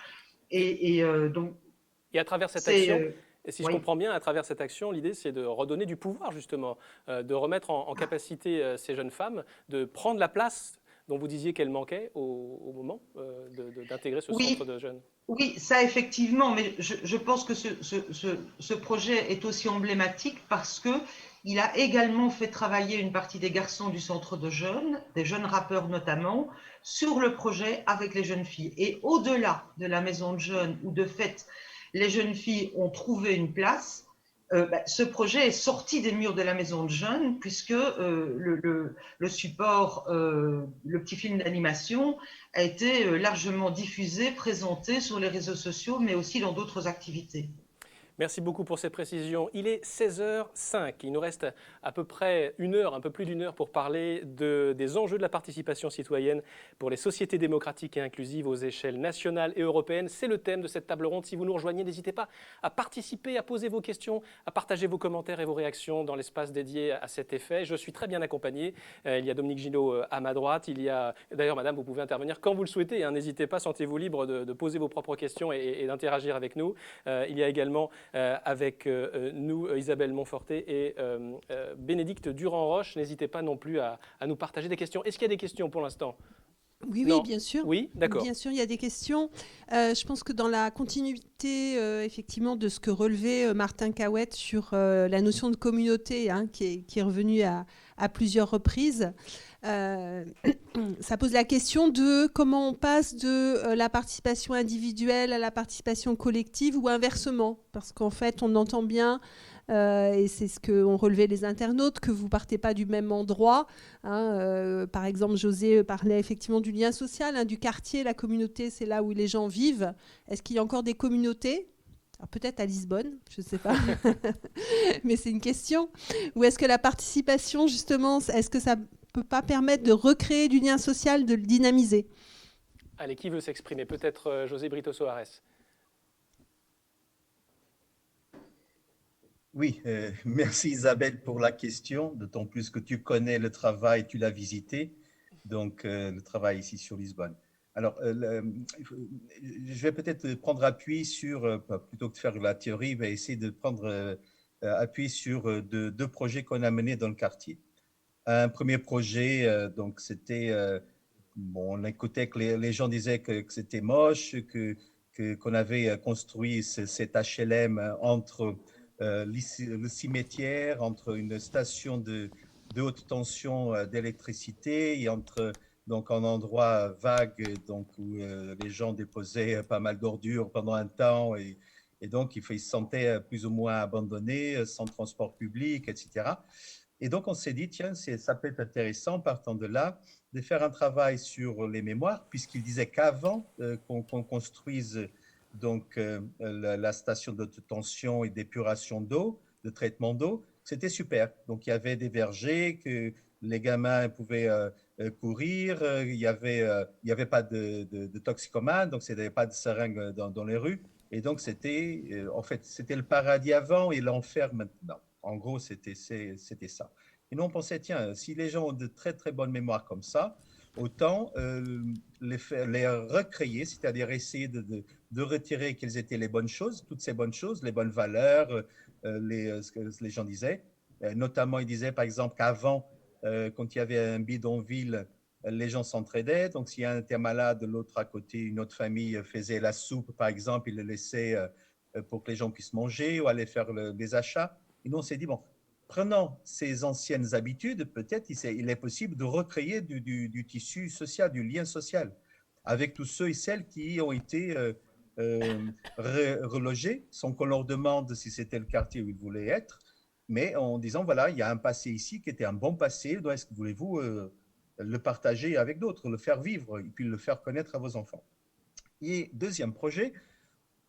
D: Donc,
A: et à travers cette
D: c'est...
A: action, si je
D: oui.
A: comprends bien, à travers cette action, l'idée c'est de redonner du pouvoir justement, de remettre en capacité ces jeunes femmes de prendre la place dont vous disiez qu'elle manquait au moment d'intégrer ce centre de jeunes.
D: Oui, ça effectivement, mais je pense que ce projet est aussi emblématique parce qu'il a également fait travailler une partie des garçons du centre de jeunes, des jeunes rappeurs notamment, sur le projet avec les jeunes filles. Et au-delà de la maison de jeunes où de fait les jeunes filles ont trouvé une place, ce projet est sorti des murs de la maison de jeunes puisque le support, le petit film d'animation a été largement diffusé, présenté sur les réseaux sociaux, mais aussi dans d'autres activités.
A: Merci beaucoup pour ces précisions. Il est 16h05. Il nous reste à peu près une heure, un peu plus d'une heure pour parler des enjeux de la participation citoyenne pour les sociétés démocratiques et inclusives aux échelles nationales et européennes. C'est le thème de cette table ronde. Si vous nous rejoignez, n'hésitez pas à participer, à poser vos questions, à partager vos commentaires et vos réactions dans l'espace dédié à cet effet. Je suis très bien accompagné. Il y a Dominique Gillot à ma droite. Il y a, d'ailleurs, madame, vous pouvez intervenir quand vous le souhaitez. N'hésitez pas, sentez-vous libre de poser vos propres questions et d'interagir avec nous. Il y a également avec nous Isabelle Montforté et Bénédicte Durand-Roche. N'hésitez pas non plus à nous partager des questions. Est-ce qu'il y a des questions pour l'instant ?
F: Oui,
A: Non.
F: bien sûr.
A: Oui, d'accord.
F: Bien sûr, il y a des questions. Je pense que dans la continuité, effectivement, de ce que relevait Martin Cahouette sur la notion de communauté, hein, qui est revenue à plusieurs reprises, ça pose la question de comment on passe de la participation individuelle à la participation collective ou inversement. Parce qu'en fait, on entend bien, et c'est ce qu'ont relevé les internautes, que vous ne partez pas du même endroit. Hein, par exemple, José parlait effectivement du lien social, hein, du quartier, la communauté, c'est là où les gens vivent. Est-ce qu'il y a encore des communautés ? Alors peut-être à Lisbonne, je ne sais pas, mais c'est une question. Ou est-ce que la participation, justement, est-ce que ça ne peut pas permettre de recréer du lien social, de le dynamiser ?
A: Allez, qui veut s'exprimer ? Peut-être José Brito Soares.
E: Oui, merci Isabelle pour la question, d'autant plus que tu connais le travail, tu l'as visité, donc le travail ici sur Lisbonne. Alors, je vais peut-être prendre appui sur, plutôt que de faire la théorie, je vais essayer de prendre appui sur deux projets qu'on a menés dans le quartier. Un premier projet, donc c'était, bon, on écoutait que les gens disaient que c'était moche, qu'on avait construit cet HLM entre le cimetière, entre une station de haute tension d'électricité et entre donc un endroit vague donc, où les gens déposaient pas mal d'ordures pendant un temps et donc ils se sentaient plus ou moins abandonnés, sans transport public, etc. Et donc on s'est dit, tiens, ça peut être intéressant, partant de là, de faire un travail sur les mémoires, puisqu'il disait qu'avant qu'on construise donc la station de tension et d'épuration d'eau, de traitement d'eau, c'était super. Donc il y avait des vergers que les gamins pouvaient courir, il y avait pas de toxicomanes, donc il n'y avait pas de seringues dans les rues. Et donc c'était, en fait, c'était le paradis avant et l'enfer maintenant. En gros, c'était ça. Et nous, on pensait, tiens, si les gens ont de très, très bonnes mémoires comme ça, autant les recréer, c'est-à-dire essayer de retirer quelles étaient les bonnes choses, toutes ces bonnes choses, les bonnes valeurs, ce que les gens disaient. Notamment, ils disaient par exemple qu'avant, quand il y avait un bidonville, les gens s'entraidaient. Donc, s'il y en a un était malade, l'autre à côté, une autre famille faisait la soupe, par exemple, il le laissait pour que les gens puissent manger ou aller faire des achats. Et nous, on s'est dit, bon, prenant ces anciennes habitudes, peut-être il est possible de recréer du tissu social, du lien social, avec tous ceux et celles qui ont été relogés, sans qu'on leur demande si c'était le quartier où ils voulaient être, mais en disant, voilà, il y a un passé ici qui était un bon passé, est-ce que voulez-vous le partager avec d'autres, le faire vivre et puis le faire connaître à vos enfants. Et deuxième projet,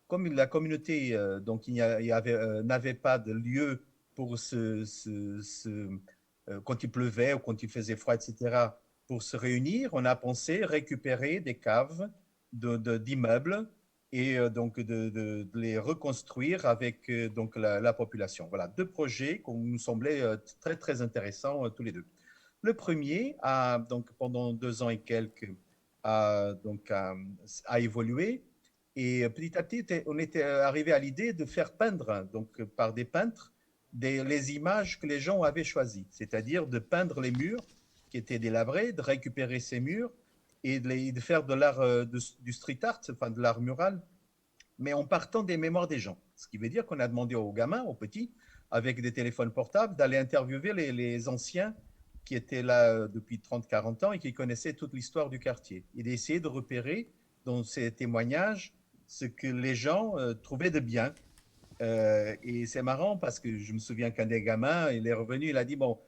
E: comme la communauté donc n'avait pas de lieu pour quand il pleuvait ou quand il faisait froid, etc., pour se réunir, on a pensé récupérer des caves d'immeubles et donc de les reconstruire avec donc la population. Voilà, deux projets qui nous semblaient très, très intéressants tous les deux. Le premier, donc pendant 2 ans et quelques, a évolué. Et petit à petit, on était arrivé à l'idée de faire peindre, donc par des peintres, les images que les gens avaient choisies, c'est-à-dire de peindre les murs qui étaient délabrés, de récupérer ces murs et de faire de l'art, du street art, enfin de l'art mural, mais en partant des mémoires des gens. Ce qui veut dire qu'on a demandé aux gamins, aux petits, avec des téléphones portables, d'aller interviewer les anciens qui étaient là depuis 30-40 ans et qui connaissaient toute l'histoire du quartier, et d'essayer de repérer dans ces témoignages ce que les gens trouvaient de bien. Et c'est marrant parce que je me souviens qu'un des gamins, il est revenu, il a dit, bon,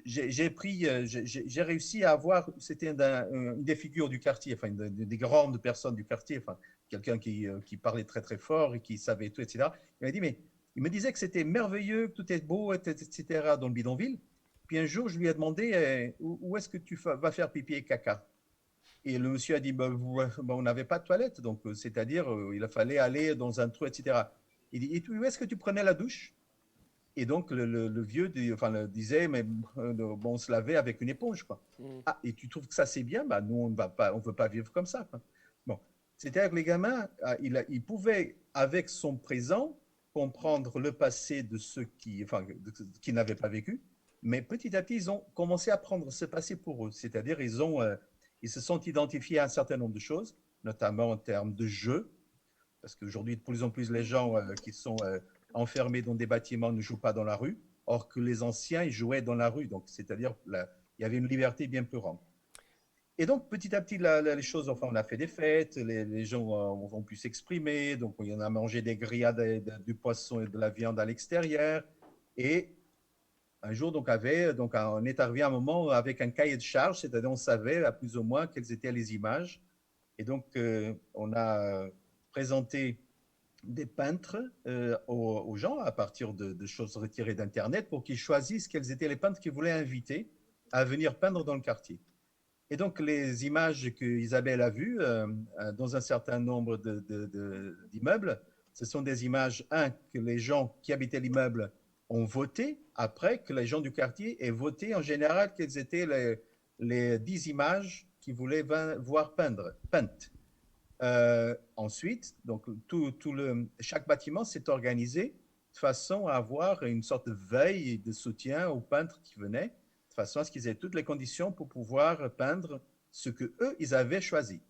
E: j'ai réussi à avoir, c'était une des figures du quartier, enfin, des grandes personnes du quartier, enfin, quelqu'un qui parlait très très fort et qui savait tout, etc. Il m'a dit, mais il me disait que c'était merveilleux, que tout est beau, etc., dans le bidonville. Puis un jour, je lui ai demandé, où est-ce que tu vas faire pipi et caca? Et le monsieur a dit, on n'avait pas de toilette, donc c'est-à-dire, il fallait aller dans un trou, etc. Il dit, et où est-ce que tu prenais la douche? Et donc, le vieux disait, mais on se lavait avec une éponge, quoi. Ah, et tu trouves que ça c'est bien? Bah, nous, on ne veut pas vivre comme ça, quoi. Bon, c'est-à-dire que les gamins, ils pouvaient, avec son présent, comprendre le passé de ceux qui n'avaient pas vécu, mais petit à petit, ils ont commencé à prendre ce passé pour eux. C'est-à-dire, ils se sont identifiés à un certain nombre de choses, notamment en termes de jeux, parce qu'aujourd'hui, de plus en plus, les gens qui sont enfermés dans des bâtiments ne jouent pas dans la rue, or que les anciens, ils jouaient dans la rue. Donc, c'est-à-dire, il y avait une liberté bien plus grande. Et donc, petit à petit, les choses, enfin, on a fait des fêtes, les gens ont pu s'exprimer, donc on a mangé des grillades, du poisson et de la viande à l'extérieur. Et un jour, donc, on est arrivé à un moment avec un cahier de charges, c'est-à-dire on savait à plus ou moins quelles étaient les images. Et donc, on a présenté des peintres aux gens à partir de choses retirées d'Internet pour qu'ils choisissent quels étaient les peintres qu'ils voulaient inviter à venir peindre dans le quartier. Et donc, les images que Isabelle a vues dans un certain nombre d'immeubles, ce sont des images, que les gens qui habitaient l'immeuble ont voté, après que les gens du quartier aient voté en général quelles étaient les 10 images qu'ils voulaient voir peintes. Ensuite, donc, chaque bâtiment s'est organisé de façon à avoir une sorte de veille et de soutien aux peintres qui venaient, de façon à ce qu'ils aient toutes les conditions pour pouvoir peindre ce que eux ils avaient choisi.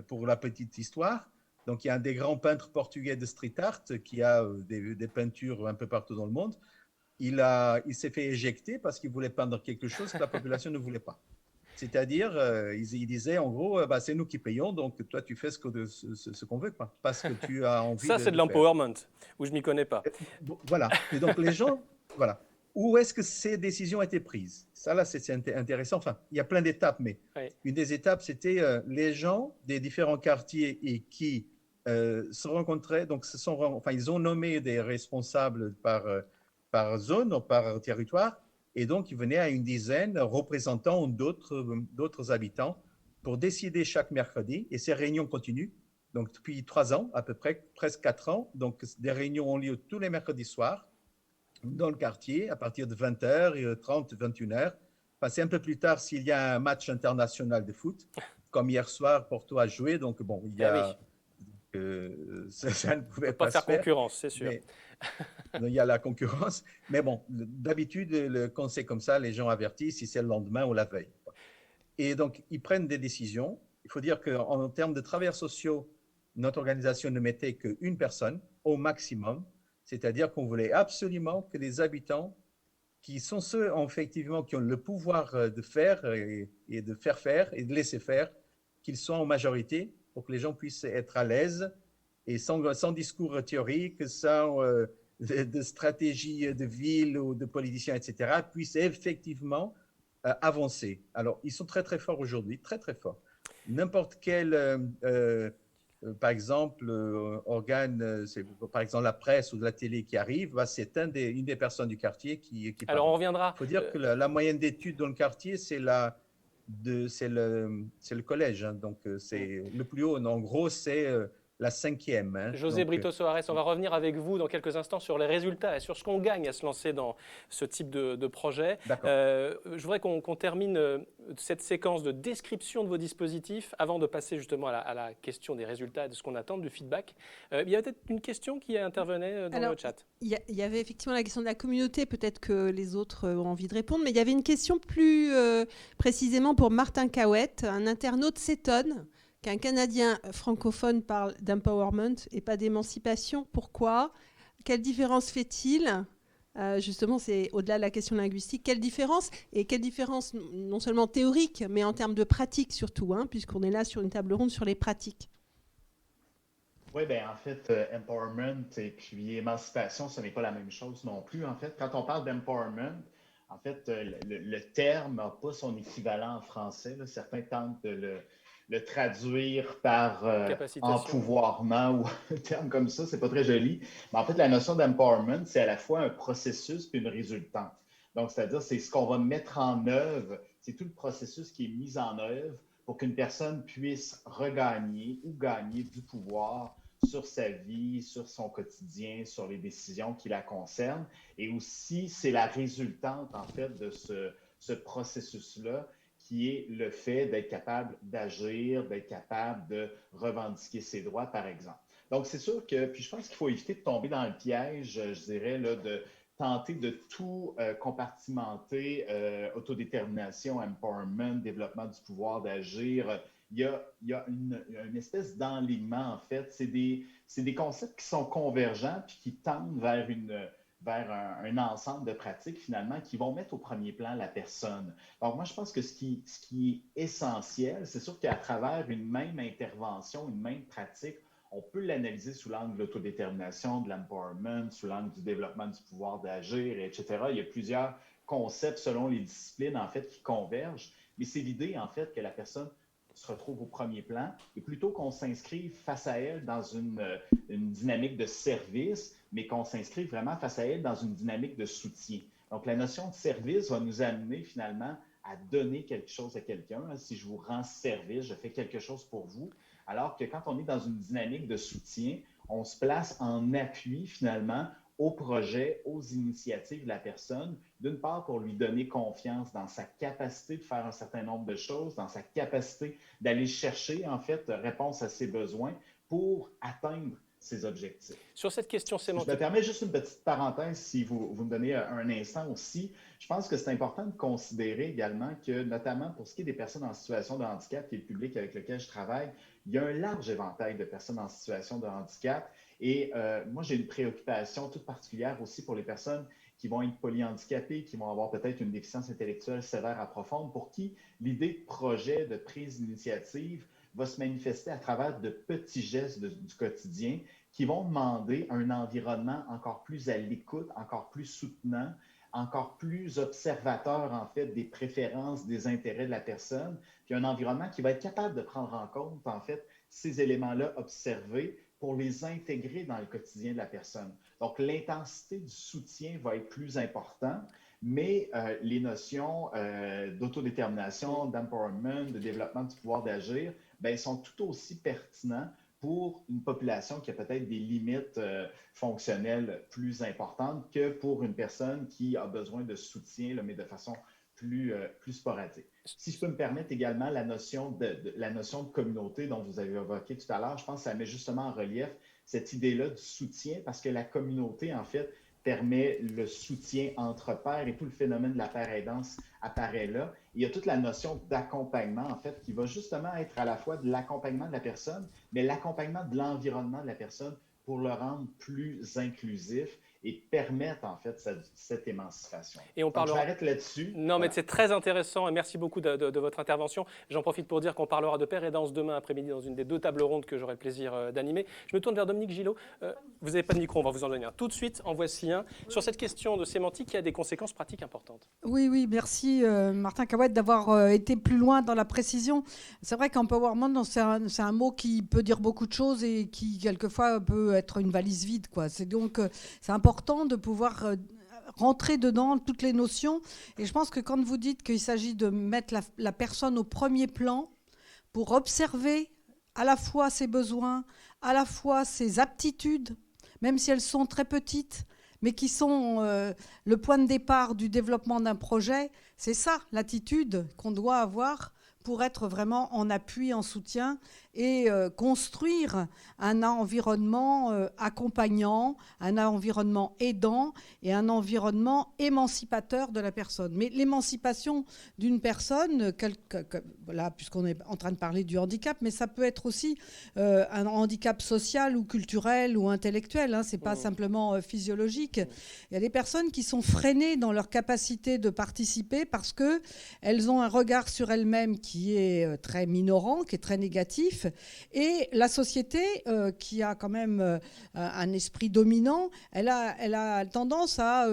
E: Pour la petite histoire, donc il y a un des grands peintres portugais de street art qui a des peintures un peu partout dans le monde. Il s'est fait éjecter parce qu'il voulait peindre quelque chose que la population ne voulait pas. C'est-à-dire, il disait en gros, c'est nous qui payons, donc toi tu fais ce qu'on veut, quoi, parce que tu as envie
A: Ça, c'est de l'empowerment, où je ne m'y connais pas.
E: Voilà. Et donc les gens, voilà. Où est-ce que ces décisions étaient prises? Ça, là, c'est intéressant. Enfin, il y a plein d'étapes, mais une des étapes, c'était les gens des différents quartiers et qui se rencontraient. Donc, ils ont nommé des responsables par zone, par territoire. Et donc, ils venaient à une dizaine représentant d'autres habitants pour décider chaque mercredi. Et ces réunions continuent. Donc, depuis 3 ans, à peu près, presque 4 ans. Donc, des réunions ont lieu tous les mercredis soirs dans le quartier à partir de 20h30, 21h, c'est un peu plus tard s'il y a un match international de foot, comme hier soir, Porto a joué. Donc, bon, il y
A: Eh oui,
E: a, ça ne
A: on ne
E: pouvait
A: peut pas
E: pas se
A: faire
E: faire.
A: concurrence, c'est sûr.
E: Mais il y a la concurrence. Mais bon, d'habitude, quand c'est comme ça, les gens avertissent si c'est le lendemain ou la veille. Et donc, ils prennent des décisions. Il faut dire qu'en termes de travailleurs sociaux, notre organisation ne mettait qu'une personne au maximum. C'est-à-dire qu'on voulait absolument que les habitants, qui sont ceux, effectivement, qui ont le pouvoir de faire et de faire faire et de laisser faire, qu'ils soient en majorité pour que les gens puissent être à l'aise et sans discours théorique, sans de stratégie de ville ou de politiciens, etc., puissent effectivement avancer. Alors, ils sont très, très forts aujourd'hui, très, très forts. N'importe quel, par exemple, organe, par exemple la presse ou de la télé qui arrive, bah, c'est une des personnes du quartier qui
A: Alors,
E: parle.
A: on reviendra.
E: Il faut dire que la moyenne d'études dans le quartier, c'est le collège. Hein, donc, c'est le plus haut. En gros, c'est la 5e. Hein,
A: José
E: donc,
A: Brito Soares, on va revenir avec vous dans quelques instants sur les résultats et sur ce qu'on gagne à se lancer dans ce type de projet.
E: D'accord.
A: Je voudrais qu'on termine cette séquence de description de vos dispositifs avant de passer justement à la question des résultats et de ce qu'on attend, du feedback. Il y a peut-être une question qui intervenait dans le chat.
F: Il y avait effectivement la question de la communauté, peut-être que les autres ont envie de répondre, mais il y avait une question plus précisément pour Martin Cahouette. Un internaute s'étonne qu'un Canadien francophone parle d'empowerment et pas d'émancipation. Pourquoi ? Quelle différence fait-il ? Justement, c'est au-delà de la question linguistique. Quelle différence ? Et quelle différence non seulement théorique, mais en termes de pratique surtout, hein, puisqu'on est là sur une table ronde sur les pratiques.
C: Oui, bien, en fait, empowerment et puis émancipation, ce n'est pas la même chose non plus. En fait, quand on parle d'empowerment, en fait, le terme n'a pas son équivalent en français. Là. Certains tentent de le traduire par empouvoirment ou un terme comme ça, c'est pas très joli. Mais en fait, la notion d'empowerment, c'est à la fois un processus et une résultante. Donc, c'est-à-dire, c'est ce qu'on va mettre en œuvre, c'est tout le processus qui est mis en œuvre pour qu'une personne puisse regagner ou gagner du pouvoir sur sa vie, sur son quotidien, sur les décisions qui la concernent. Et aussi, c'est la résultante, en fait, de ce processus-là qui est le fait d'être capable d'agir, d'être capable de revendiquer ses droits, par exemple. Donc, c'est sûr que, puis je pense qu'il faut éviter de tomber dans le piège, je dirais, là, de tenter de tout compartimenter, autodétermination, empowerment, développement du pouvoir d'agir. Il y a une espèce d'enlignement, en fait. C'est des concepts qui sont convergents puis qui tendent vers un ensemble de pratiques, finalement, qui vont mettre au premier plan la personne. Donc, moi, je pense que ce qui est essentiel, c'est sûr qu'à travers une même intervention, une même pratique, on peut l'analyser sous l'angle de l'autodétermination, de l'empowerment, sous l'angle du développement du pouvoir d'agir, etc. Il y a plusieurs concepts selon les disciplines, en fait, qui convergent. Mais c'est l'idée, en fait, que la personne se retrouve au premier plan et plutôt qu'on s'inscrive face à elle dans une dynamique de service, mais qu'on s'inscrive vraiment face à elle dans une dynamique de soutien. Donc, la notion de service va nous amener finalement à donner quelque chose à quelqu'un. Si je vous rends service, je fais quelque chose pour vous. Alors que quand on est dans une dynamique de soutien, on se place en appui finalement au projet, aux initiatives de la personne, d'une part pour lui donner confiance dans sa capacité de faire un certain nombre de choses, dans sa capacité d'aller chercher en fait réponse à ses besoins pour atteindre ses objectifs.
A: Sur cette question sémantique.
C: Je me permets juste une petite parenthèse, si vous me donnez un instant aussi. Je pense que c'est important de considérer également que, notamment pour ce qui est des personnes en situation de handicap, qui est le public avec lequel je travaille, il y a un large éventail de personnes en situation de handicap. Et moi, j'ai une préoccupation toute particulière aussi pour les personnes qui vont être polyhandicapées, qui vont avoir peut-être une déficience intellectuelle sévère à profonde, pour qui l'idée de projet, de prise d'initiative va se manifester à travers de petits gestes du quotidien qui vont demander un environnement encore plus à l'écoute, encore plus soutenant, encore plus observateur, en fait, des préférences, des intérêts de la personne, puis un environnement qui va être capable de prendre en compte, en fait, ces éléments-là observés pour les intégrer dans le quotidien de la personne. Donc, l'intensité du soutien va être plus importante, mais les notions d'autodétermination, d'empowerment, de développement du pouvoir d'agir, bien, sont tout aussi pertinents pour une population qui a peut-être des limites fonctionnelles plus importantes que pour une personne qui a besoin de soutien, là, mais de façon plus sporadique. Si je peux me permettre également la notion de communauté dont vous avez évoqué tout à l'heure, je pense que ça met justement en relief cette idée-là du soutien parce que la communauté, en fait, permet le soutien entre pairs et tout le phénomène de la paire aidance apparaît là. Il y a toute la notion d'accompagnement, en fait, qui va justement être à la fois de l'accompagnement de la personne, mais l'accompagnement de l'environnement de la personne pour le rendre plus inclusif et permettre, en fait, cette émancipation.
A: Et on parlera...
C: Donc, je m'arrête là-dessus.
A: Non, mais c'est très intéressant et merci beaucoup de votre intervention. J'en profite pour dire qu'on parlera de paire et danse demain après-midi dans une des 2 tables rondes que j'aurai le plaisir d'animer. Je me tourne vers Dominique Gillot. Vous n'avez pas de micro, on va vous en donner un tout de suite. En voici un sur cette question de sémantique qui a des conséquences pratiques importantes.
G: Oui, merci Martin Cahouette d'avoir été plus loin dans la précision. C'est vrai qu'empowerment, c'est un mot qui peut dire beaucoup de choses et qui quelquefois peut être une valise vide, quoi. C'est donc c'est important de pouvoir rentrer dedans toutes les notions. Et je pense que quand vous dites qu'il s'agit de mettre la personne au premier plan pour observer à la fois ses besoins, à la fois ses aptitudes, même si elles sont très petites, mais qui sont le point de départ du développement d'un projet, c'est ça l'attitude qu'on doit avoir pour être vraiment en appui, en soutien et construire un environnement accompagnant, un environnement aidant et un environnement émancipateur de la personne. Mais l'émancipation d'une personne, là, puisqu'on est en train de parler du handicap, mais ça peut être aussi un handicap social ou culturel ou intellectuel, hein, c'est pas simplement physiologique. Il y a des personnes qui sont freinées dans leur capacité de participer parce qu'elles ont un regard sur elles-mêmes qui est très minorant, qui est très négatif. Et la société, qui a quand même un esprit dominant, elle a tendance à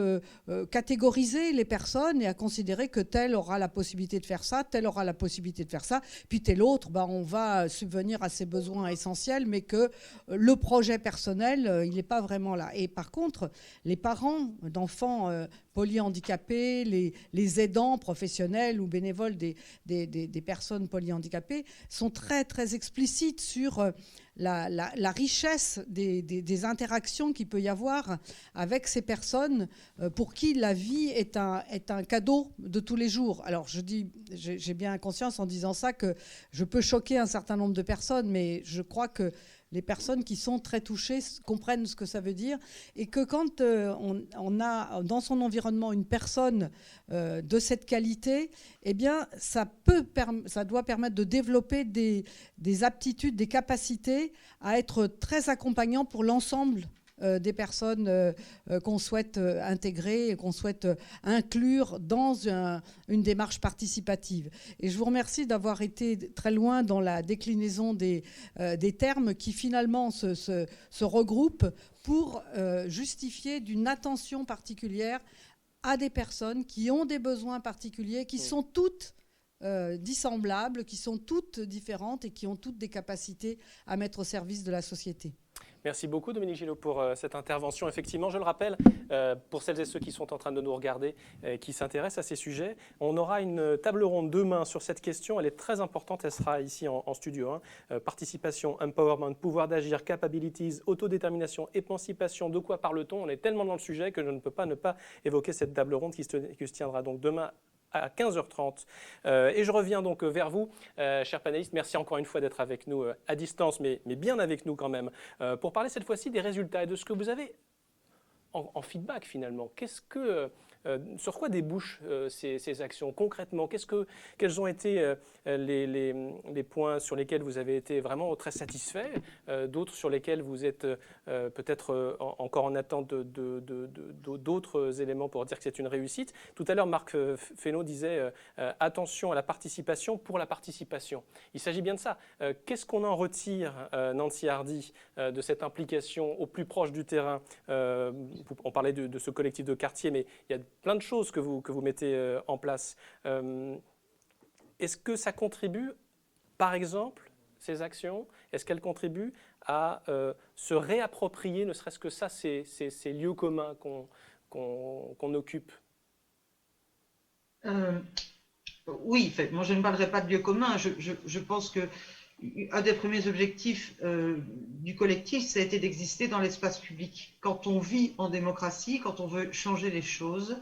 G: catégoriser les personnes et à considérer que tel aura la possibilité de faire ça, tel aura la possibilité de faire ça, puis tel autre, on va subvenir à ses besoins essentiels, mais que le projet personnel, il n'est pas vraiment là. Et par contre, les parents d'enfants polyhandicapés, les aidants professionnels ou bénévoles des personnes polyhandicapées sont très, très explicites sur la richesse des interactions qu'il peut y avoir avec ces personnes pour qui la vie est un cadeau de tous les jours. Alors, j'ai bien conscience en disant ça que je peux choquer un certain nombre de personnes, mais je crois que les personnes qui sont très touchées comprennent ce que ça veut dire et que quand on a dans son environnement une personne de cette qualité, eh bien, ça doit permettre de développer des aptitudes, des capacités à être très accompagnant pour l'ensemble des personnes qu'on souhaite intégrer et qu'on souhaite inclure dans une démarche participative. Et je vous remercie d'avoir été très loin dans la déclinaison des termes qui finalement se regroupent pour justifier d'une attention particulière à des personnes qui ont des besoins particuliers, qui sont toutes dissemblables, qui sont toutes différentes et qui ont toutes des capacités à mettre au service de la société.
A: Merci beaucoup Dominique Gillot pour cette intervention. Effectivement, je le rappelle, pour celles et ceux qui sont en train de nous regarder, qui s'intéressent à ces sujets, on aura une table ronde demain sur cette question. Elle est très importante, elle sera ici en studio. Participation, empowerment, pouvoir d'agir, capabilities, autodétermination, émancipation, de quoi parle-t-on? On est tellement dans le sujet que je ne peux pas ne pas évoquer cette table ronde qui se tiendra donc demain à 15h30. Et je reviens donc vers vous, chers panélistes. Merci encore une fois d'être avec nous à distance, mais bien avec nous quand même, pour parler cette fois-ci des résultats et de ce que vous avez en feedback finalement. Sur quoi débouchent ces actions concrètement? Quels ont été les points sur lesquels vous avez été vraiment très satisfait, d'autres sur lesquels vous êtes peut-être encore en attente d'autres éléments pour dire que c'est une réussite? Tout à l'heure, Marc Fesneau disait attention à la participation pour la participation. Il s'agit bien de ça. Qu'est-ce qu'on en retire, Nancy Hardy, de cette implication au plus proche du terrain? On parlait de ce collectif de quartier, mais il y a plein de choses que vous mettez en place. Est-ce que ça contribue, par exemple, ces actions, est-ce qu'elles contribuent à se réapproprier, ne serait-ce que ça, ces lieux communs qu'on occupe?
D: Oui, moi je ne parlerai pas de lieux communs. Je pense que un des premiers objectifs du collectif, ça a été d'exister dans l'espace public. Quand on vit en démocratie, quand on veut changer les choses,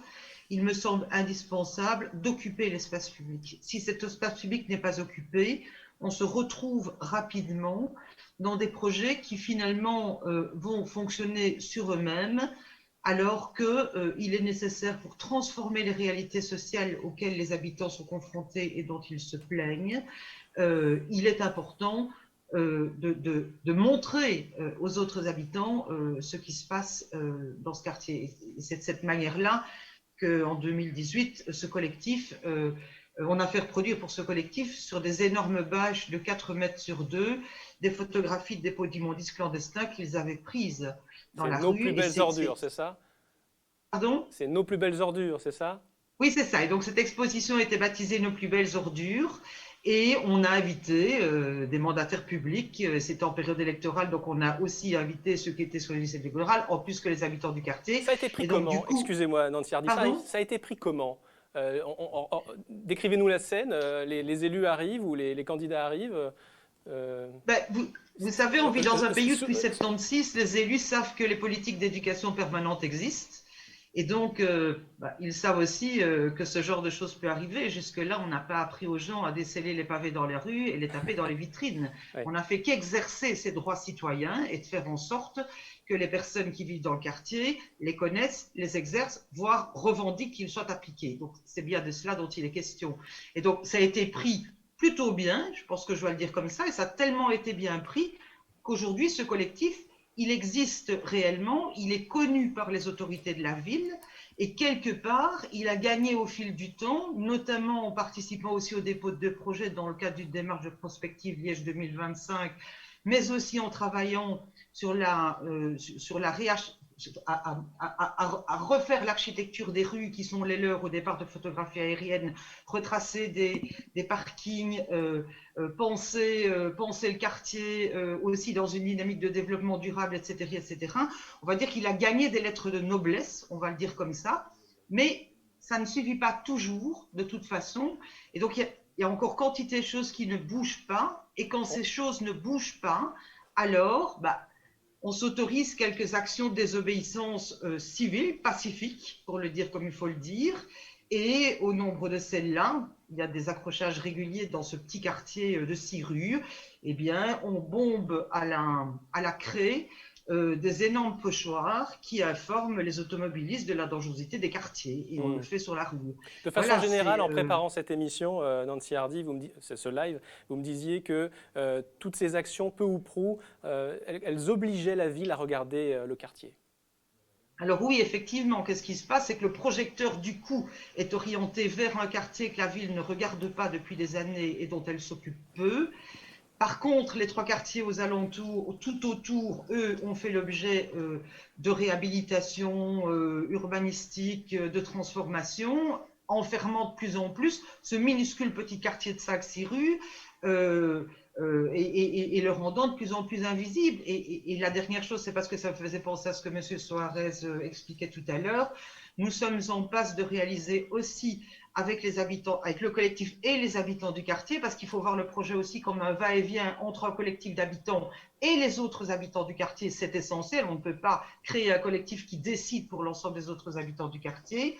D: il me semble indispensable d'occuper l'espace public. Si cet espace public n'est pas occupé, on se retrouve rapidement dans des projets qui finalement vont fonctionner sur eux-mêmes, alors qu'il est nécessaire pour transformer les réalités sociales auxquelles les habitants sont confrontés et dont ils se plaignent, il est important de montrer aux autres habitants ce qui se passe dans ce quartier. Et c'est de cette manière-là qu'en 2018, ce collectif, on a fait reproduire pour ce collectif sur des énormes bâches de 4 mètres sur 2 des photographies de dépôts d'immondices clandestins qu'ils avaient prises dans la rue.
A: C'est nos plus belles ordures, c'est ça?
D: Pardon?
A: C'est nos plus belles ordures, c'est ça?
D: Oui, c'est ça. Et donc cette exposition était baptisée Nos plus belles ordures. Et on a invité des mandataires publics, c'était en période électorale, donc on a aussi invité ceux qui étaient sur les listes électorales, en plus que les habitants du quartier.
A: Ça a été pris comment? Excusez-moi, Nancy Hardy, ça a été pris comment? Décrivez-nous la scène, les élus arrivent ou les candidats arrivent
D: vous savez, on vit dans un pays où depuis 1976, les élus savent que les politiques d'éducation permanente existent. Et donc, ils savent aussi que ce genre de choses peut arriver. Jusque-là, on n'a pas appris aux gens à déceler les pavés dans les rues et les taper dans les vitrines. Ouais. On n'a fait qu'exercer ces droits citoyens et de faire en sorte que les personnes qui vivent dans le quartier les connaissent, les exercent, voire revendiquent qu'ils soient appliqués. Donc, c'est bien de cela dont il est question. Et donc, ça a été pris plutôt bien, je pense que je dois le dire comme ça, et ça a tellement été bien pris qu'aujourd'hui, ce collectif, il existe réellement, il est connu par les autorités de la ville et quelque part, il a gagné au fil du temps, notamment en participant aussi au dépôt de 2 projets dans le cadre d'une démarche de prospective Liège 2025, mais aussi en travaillant sur la à refaire l'architecture des rues qui sont les leurs au départ de photographie aérienne, retracer des parkings, penser le quartier aussi dans une dynamique de développement durable, etc., etc. On va dire qu'il a gagné des lettres de noblesse, on va le dire comme ça, mais ça ne suffit pas toujours, de toute façon. Et donc, il y a encore quantité de choses qui ne bougent pas, et quand ces choses ne bougent pas, alors, on s'autorise quelques actions de désobéissance civile, pacifique, pour le dire comme il faut le dire. Et au nombre de celles-là, il y a des accrochages réguliers dans ce petit quartier de 6 rues. Eh bien, on bombe à la craie des énormes pochoirs qui informent les automobilistes de la dangerosité des quartiers. Et on le fait sur la rue.
A: De façon générale, en préparant cette émission, Nancy Hardy, ce live, vous me disiez que toutes ces actions, peu ou prou, elles obligeaient la ville à regarder le quartier.
D: Alors oui, effectivement, qu'est-ce qui se passe? C'est que le projecteur du coup est orienté vers un quartier que la ville ne regarde pas depuis des années et dont elle s'occupe peu. Par contre, les 3 quartiers aux alentours, tout autour, eux, ont fait l'objet de réhabilitation urbanistique, de transformation, enfermant de plus en plus ce minuscule petit quartier de 5-6 rues et le rendant de plus en plus invisible. Et la dernière chose, c'est parce que ça me faisait penser à ce que M. Soares expliquait tout à l'heure, nous sommes en passe de réaliser aussi avec les habitants, avec le collectif et les habitants du quartier, parce qu'il faut voir le projet aussi comme un va-et-vient entre un collectif d'habitants et les autres habitants du quartier. C'est essentiel, on ne peut pas créer un collectif qui décide pour l'ensemble des autres habitants du quartier.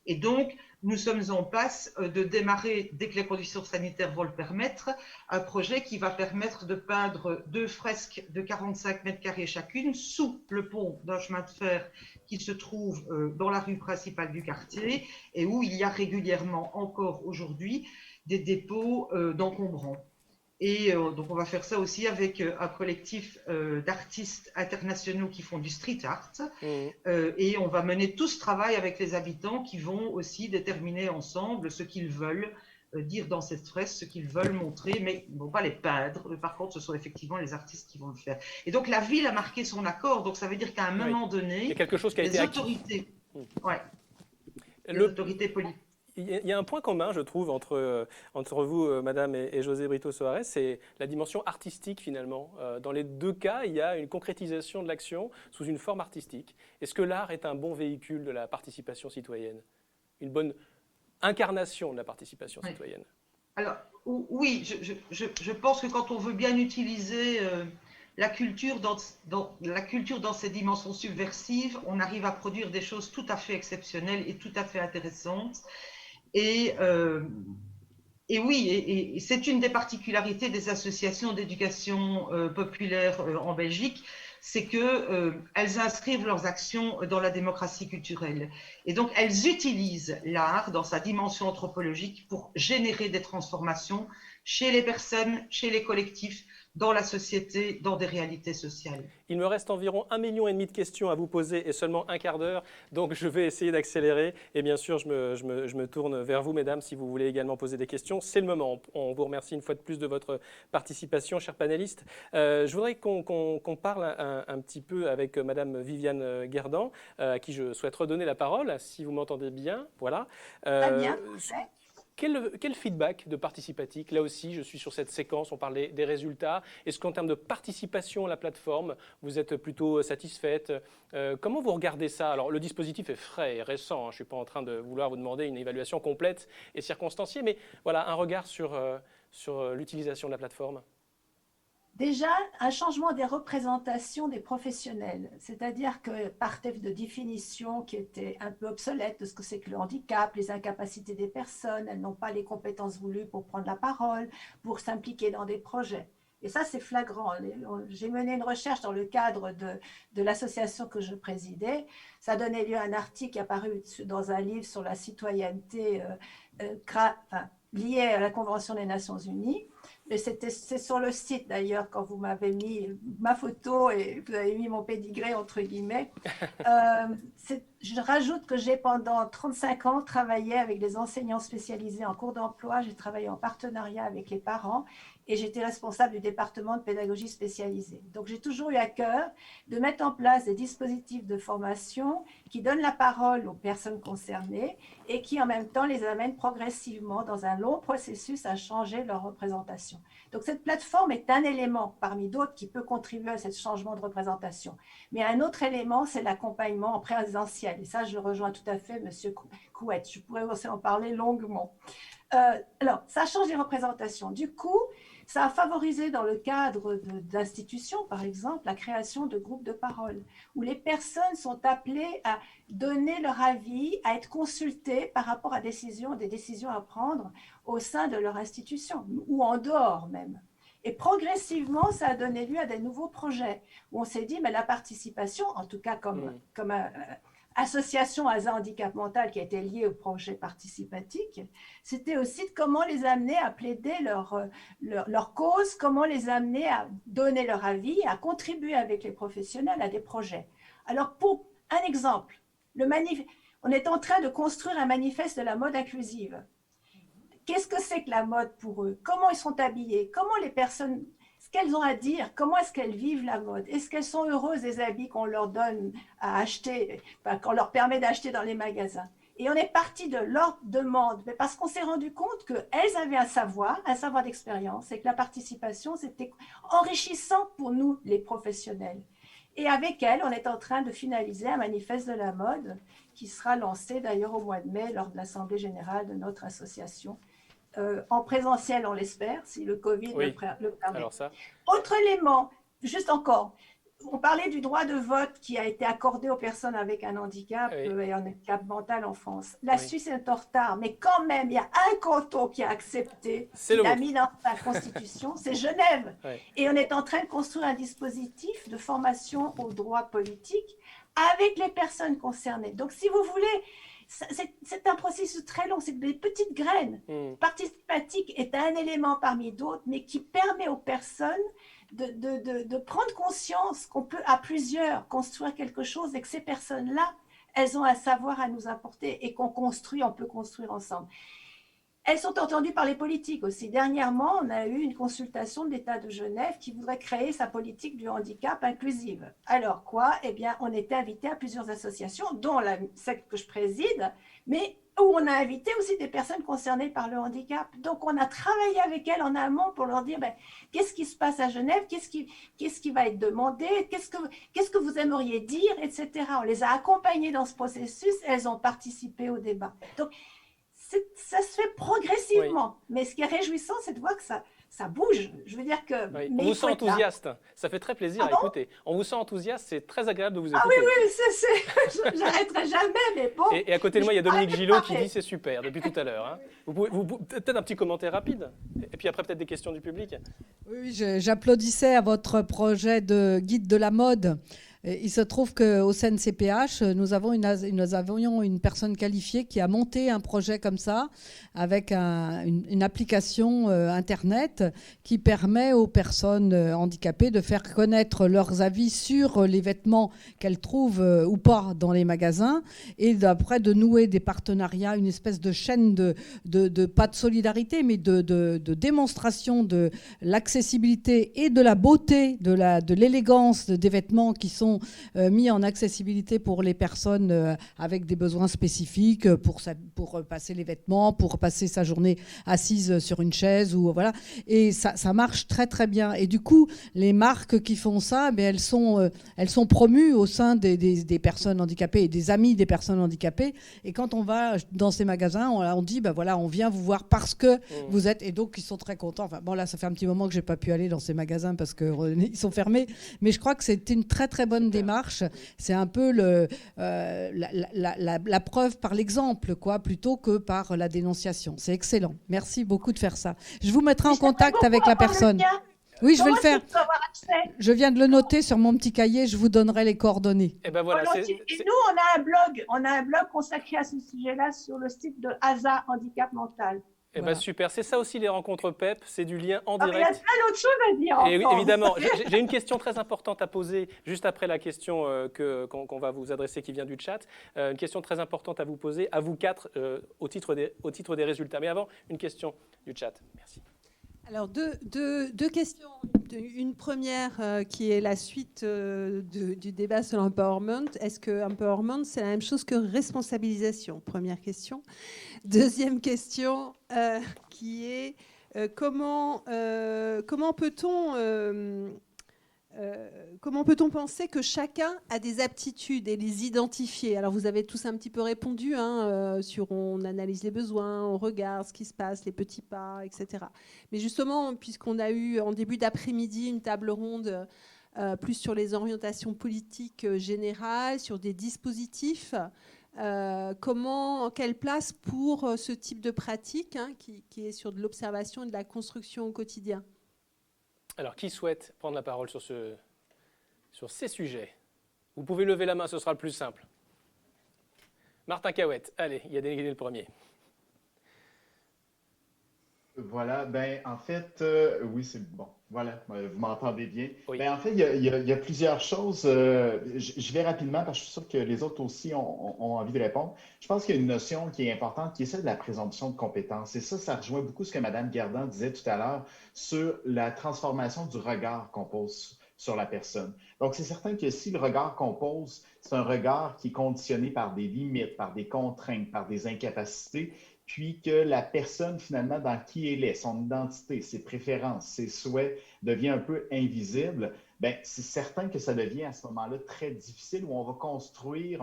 D: Et donc, nous sommes en passe de démarrer, dès que les conditions sanitaires vont le permettre, un projet qui va permettre de peindre 2 fresques de 45 mètres carrés chacune sous le pont d'un chemin de fer qui se trouve dans la rue principale du quartier et où il y a régulièrement encore aujourd'hui des dépôts d'encombrants. Et donc on va faire ça aussi avec un collectif d'artistes internationaux qui font du street art. Et on va mener tout ce travail avec les habitants qui vont aussi déterminer ensemble ce qu'ils veulent dire dans cette fresque, ce qu'ils veulent montrer, mais ils ne vont pas les peindre. Par contre, ce sont effectivement les artistes qui vont le faire. Et donc la ville a marqué son accord. Donc ça veut dire qu'à un moment donné,
A: il y a quelque chose qui a été
D: autorités, les autorités politiques.
A: Il y a un point commun, je trouve, entre vous, Madame, et José Brito Soares, c'est la dimension artistique, finalement. Dans les 2 cas, il y a une concrétisation de l'action sous une forme artistique. Est-ce que l'art est un bon véhicule de la participation citoyenne? Une bonne incarnation de la participation citoyenne?
D: Alors, oui, je pense que quand on veut bien utiliser la culture dans ses dimensions subversives, on arrive à produire des choses tout à fait exceptionnelles et tout à fait intéressantes. Et oui, et c'est une des particularités des associations d'éducation populaire en Belgique, c'est qu'elles inscrivent leurs actions dans la démocratie culturelle. Et donc, elles utilisent l'art dans sa dimension anthropologique pour générer des transformations chez les personnes, chez les collectifs, dans la société, dans des réalités sociales.
A: Il me reste environ 1,5 million de questions à vous poser et seulement un quart d'heure, donc je vais essayer d'accélérer. Et bien sûr, je me tourne vers vous, mesdames, si vous voulez également poser des questions. C'est le moment. On vous remercie une fois de plus de votre participation, chers panélistes. Je voudrais qu'on parle un petit peu avec madame Viviane Guerdan, à qui je souhaite redonner la parole, si vous m'entendez bien. Voilà.
B: Très bien.
A: Quel feedback de participatique? Là aussi, je suis sur cette séquence, on parlait des résultats. Est-ce qu'en termes de participation à la plateforme, vous êtes plutôt satisfaite? Comment vous regardez ça? Alors, le dispositif est frais et récent. Je ne suis pas en train de vouloir vous demander une évaluation complète et circonstanciée, mais voilà, un regard sur l'utilisation de la plateforme.
B: Déjà, un changement des représentations des professionnels, c'est-à-dire que partait de définitions qui étaient un peu obsolètes de ce que c'est que le handicap, les incapacités des personnes, elles n'ont pas les compétences voulues pour prendre la parole, pour s'impliquer dans des projets. Et ça, c'est flagrant. J'ai mené une recherche dans le cadre de l'association que je présidais. Ça donnait lieu à un article qui est apparu dans un livre sur la citoyenneté liée à la Convention des Nations Unies. C'est sur le site d'ailleurs quand vous m'avez mis ma photo et vous avez mis mon pédigré entre guillemets. Je rajoute que j'ai pendant 35 ans travaillé avec des enseignants spécialisés en cours d'emploi. J'ai travaillé en partenariat avec les parents et j'étais responsable du département de pédagogie spécialisée. Donc j'ai toujours eu à cœur de mettre en place des dispositifs de formation qui donnent la parole aux personnes concernées et qui en même temps les amènent progressivement dans un long processus à changer leur représentation. Donc cette plateforme est un élément parmi d'autres qui peut contribuer à ce changement de représentation. Mais un autre élément, c'est l'accompagnement en présentiel. Et ça, je le rejoins tout à fait, Monsieur Couette. Je pourrais aussi en parler longuement. Alors, ça change les représentations. Du coup, ça a favorisé dans le cadre d'institutions, par exemple, la création de groupes de parole, où les personnes sont appelées à donner leur avis, à être consultées par rapport à des décisions à prendre au sein de leur institution, ou en dehors même. Et progressivement, ça a donné lieu à des nouveaux projets, où on s'est dit, mais la participation, en tout cas comme association ASA Handicap Mental qui a été liée au projet participatif, c'était aussi de comment les amener à plaider leur cause, comment les amener à donner leur avis, à contribuer avec les professionnels à des projets. Alors, pour un exemple, on est en train de construire un manifeste de la mode inclusive. Qu'est-ce que c'est que la mode pour eux? Comment ils sont habillés? Comment les personnes... ce qu'elles ont à dire, comment est-ce qu'elles vivent la mode? Est-ce qu'elles sont heureuses des habits qu'on leur donne à acheter, qu'on leur permet d'acheter dans les magasins? Et on est parti de leur demande, mais parce qu'on s'est rendu compte qu'elles avaient un savoir d'expérience, et que la participation, c'était enrichissant pour nous, les professionnels. Et avec elles, on est en train de finaliser un manifeste de la mode qui sera lancé d'ailleurs au mois de mai lors de l'Assemblée générale de notre association. En présentiel, on l'espère, si le Covid le permet.
A: Alors ça.
B: Autre élément, juste encore, on parlait du droit de vote qui a été accordé aux personnes avec un handicap et un handicap mental en France. La Suisse est en retard, mais quand même, il y a un canton qui a accepté, qui l'a mis dans sa constitution, c'est Genève. Et on est en train de construire un dispositif de formation au droit politique avec les personnes concernées. Donc, si vous voulez... c'est un processus très long, c'est des petites graines. Participatique est un élément parmi d'autres, mais qui permet aux personnes de prendre conscience qu'on peut à plusieurs construire quelque chose et que ces personnes-là, elles ont un savoir à nous apporter et on peut construire ensemble. Elles sont entendues par les politiques aussi. Dernièrement, on a eu une consultation de l'État de Genève qui voudrait créer sa politique du handicap inclusive. Alors quoi? Eh bien, on était invité à plusieurs associations, dont celle que je préside, mais où on a invité aussi des personnes concernées par le handicap. Donc, on a travaillé avec elles en amont pour leur dire qu'est-ce qui se passe à Genève, qu'est-ce qui va être demandé, qu'est-ce que vous aimeriez dire, etc. On les a accompagnées dans ce processus, elles ont participé au débat. Donc, ça se fait progressivement, mais ce qui est réjouissant, c'est de voir que ça bouge. Je veux dire que.
A: Oui.
B: Mais
A: On vous
B: il faut
A: sent
B: être là.
A: enthousiaste. Ça fait très plaisir à écouter. On vous sent enthousiaste. C'est très agréable de vous
B: Ah
A: écouter.
B: oui, oui, j'arrêterai jamais, mais bon.
A: Et à côté de moi, il y a
B: je suis
A: Dominique
B: pas
A: Gillot qui
B: préparée.
A: dit c'est super depuis tout à l'heure. Hein. Peut-être un petit commentaire rapide. Et puis après, peut-être des questions du public.
G: Oui, j'applaudissais à votre projet de guide de la mode. Et il se trouve qu'au CNCPH, nous avions une personne qualifiée qui a monté un projet comme ça, avec une application Internet qui permet aux personnes handicapées de faire connaître leurs avis sur les vêtements qu'elles trouvent ou pas dans les magasins, et d'après de nouer des partenariats, une espèce de chaîne pas de solidarité, mais de démonstration de l'accessibilité et de la beauté, de l'élégance des vêtements qui sont mis en accessibilité pour les personnes avec des besoins spécifiques, pour passer les vêtements, pour passer sa journée assise sur une chaise, ou voilà. Et ça marche très très bien. Et du coup, les marques qui font ça, elles sont promues au sein des personnes handicapées et des amis des personnes handicapées. Et quand on va dans ces magasins, on dit, voilà, on vient vous voir parce que vous êtes... Et donc, ils sont très contents. Enfin, bon, là, ça fait un petit moment que j'ai pas pu aller dans ces magasins parce qu'ils sont fermés. Mais je crois que c'est une très très bonne démarche. C'est un peu la preuve par l'exemple, quoi, plutôt que par la dénonciation. C'est excellent. Merci beaucoup de faire ça. Je vous mettrai en contact avec la personne. Oui, je vais le faire. Je viens de le noter sur mon petit cahier. Je vous donnerai les coordonnées.
A: Et ben voilà.
B: Et nous, on a un blog consacré à ce sujet-là sur le site de ASA Handicap Mental.
A: Eh ben super, c'est ça aussi les rencontres PEP, c'est du lien en
B: Il y a
A: direct.
B: plein d'autres choses à dire.
A: Et oui, évidemment, j'ai une question très importante à poser juste après la question qu'on va vous adresser qui vient du chat. Une question très importante à vous poser, à vous quatre, au titre des résultats. Mais avant, une question du chat. Merci.
F: Alors, deux questions. Une première qui est la suite du débat sur l'empowerment. Est-ce que empowerment, c'est la même chose que responsabilisation? Première question. Deuxième question qui est comment peut-on penser que chacun a des aptitudes et les identifier? Alors, vous avez tous un petit peu répondu sur on analyse les besoins, on regarde ce qui se passe, les petits pas, etc. Mais justement, puisqu'on a eu en début d'après-midi une table ronde plus sur les orientations politiques générales, sur des dispositifs, quelle place pour ce type de pratique qui est sur de l'observation et de la construction au quotidien?
A: Alors, qui souhaite prendre la parole sur ces sujets? Vous pouvez lever la main, ce sera le plus simple. Martin Cahouette, allez, il a délégué le premier.
C: Voilà, en fait, oui, c'est bon. Voilà, vous m'entendez bien.
A: Oui.
C: En fait, il y a plusieurs choses. Je vais rapidement parce que je suis sûr que les autres aussi ont envie de répondre. Je pense qu'il y a une notion qui est importante, qui est celle de la présomption de compétence. Et ça rejoint beaucoup ce que Mme Gardan disait tout à l'heure sur la transformation du regard qu'on pose sur la personne. Donc, c'est certain que si le regard qu'on pose, c'est un regard qui est conditionné par des limites, par des contraintes, par des incapacités, puis que la personne, finalement, dans qui elle est, son identité, ses préférences, ses souhaits, devient un peu invisible, c'est certain que ça devient à ce moment-là très difficile où on va construire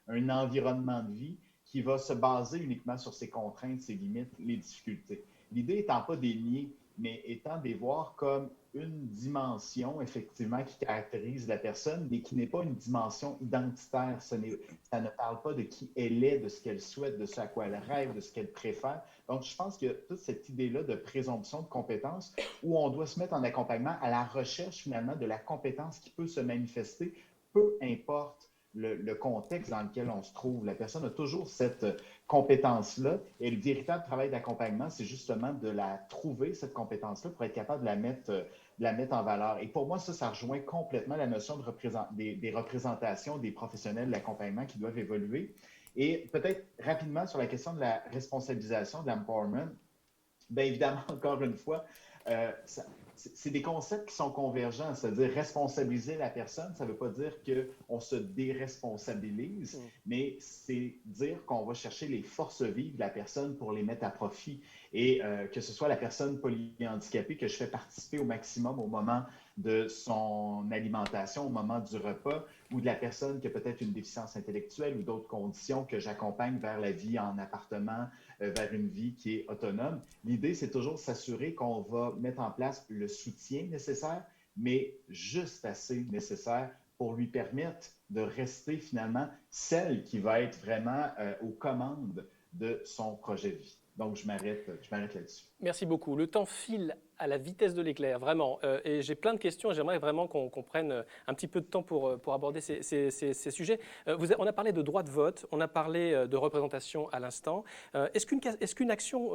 C: un environnement de vie qui va se baser uniquement sur ses contraintes, ses limites, les difficultés. L'idée étant pas des nier, mais étant de les voir comme une dimension, effectivement, qui caractérise la personne, mais qui n'est pas une dimension identitaire. Ça ne parle pas de qui elle est, de ce qu'elle souhaite, de ce à quoi elle rêve, de ce qu'elle préfère. Donc, je pense qu'il y a toute cette idée-là de présomption de compétence où on doit se mettre en accompagnement à la recherche, finalement, de la compétence qui peut se manifester, peu importe le contexte dans lequel on se trouve. La personne a toujours cette compétence-là et le véritable travail d'accompagnement, c'est justement de la trouver, cette compétence-là, pour être capable de la mettre en valeur. Et pour moi, ça rejoint complètement la notion des représentations des professionnels de l'accompagnement qui doivent évoluer. Et peut-être rapidement sur la question de la responsabilisation, de l'empowerment, bien évidemment, encore une fois, c'est des concepts qui sont convergents, c'est-à-dire responsabiliser la personne, ça ne veut pas dire qu'on se déresponsabilise, mais c'est dire qu'on va chercher les forces vives de la personne pour les mettre à profit. Et que ce soit la personne polyhandicapée que je fais participer au maximum au moment de son alimentation au moment du repas ou de la personne qui a peut-être une déficience intellectuelle ou d'autres conditions que j'accompagne vers la vie en appartement, vers une vie qui est autonome. L'idée, c'est toujours de s'assurer qu'on va mettre en place le soutien nécessaire, mais juste assez nécessaire pour lui permettre de rester finalement celle qui va être vraiment aux commandes de son projet de vie. Donc, je m'arrête là-dessus.
A: Merci beaucoup. Le temps file à la vitesse de l'éclair, vraiment. Et j'ai plein de questions. J'aimerais vraiment qu'on prenne un petit peu de temps pour aborder ces sujets. On a parlé de droit de vote, on a parlé de représentation à l'instant. Est-ce qu'une action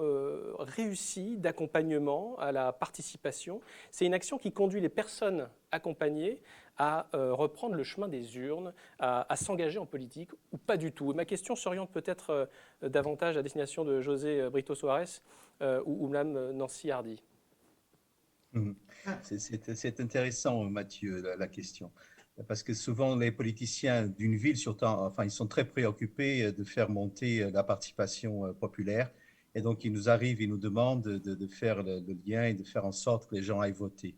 A: réussie d'accompagnement à la participation, c'est une action qui conduit les personnes accompagnées à reprendre le chemin des urnes, à s'engager en politique ou pas du tout? Et ma question s'oriente peut-être davantage à destination de José Brito Soares ou Mme Nancy Hardy.
E: C'est intéressant, Mathieu, la question. Parce que souvent, les politiciens d'une ville, surtout, enfin, ils sont très préoccupés de faire monter la participation populaire. Et donc, ils nous demandent de faire le lien et de faire en sorte que les gens aillent voter.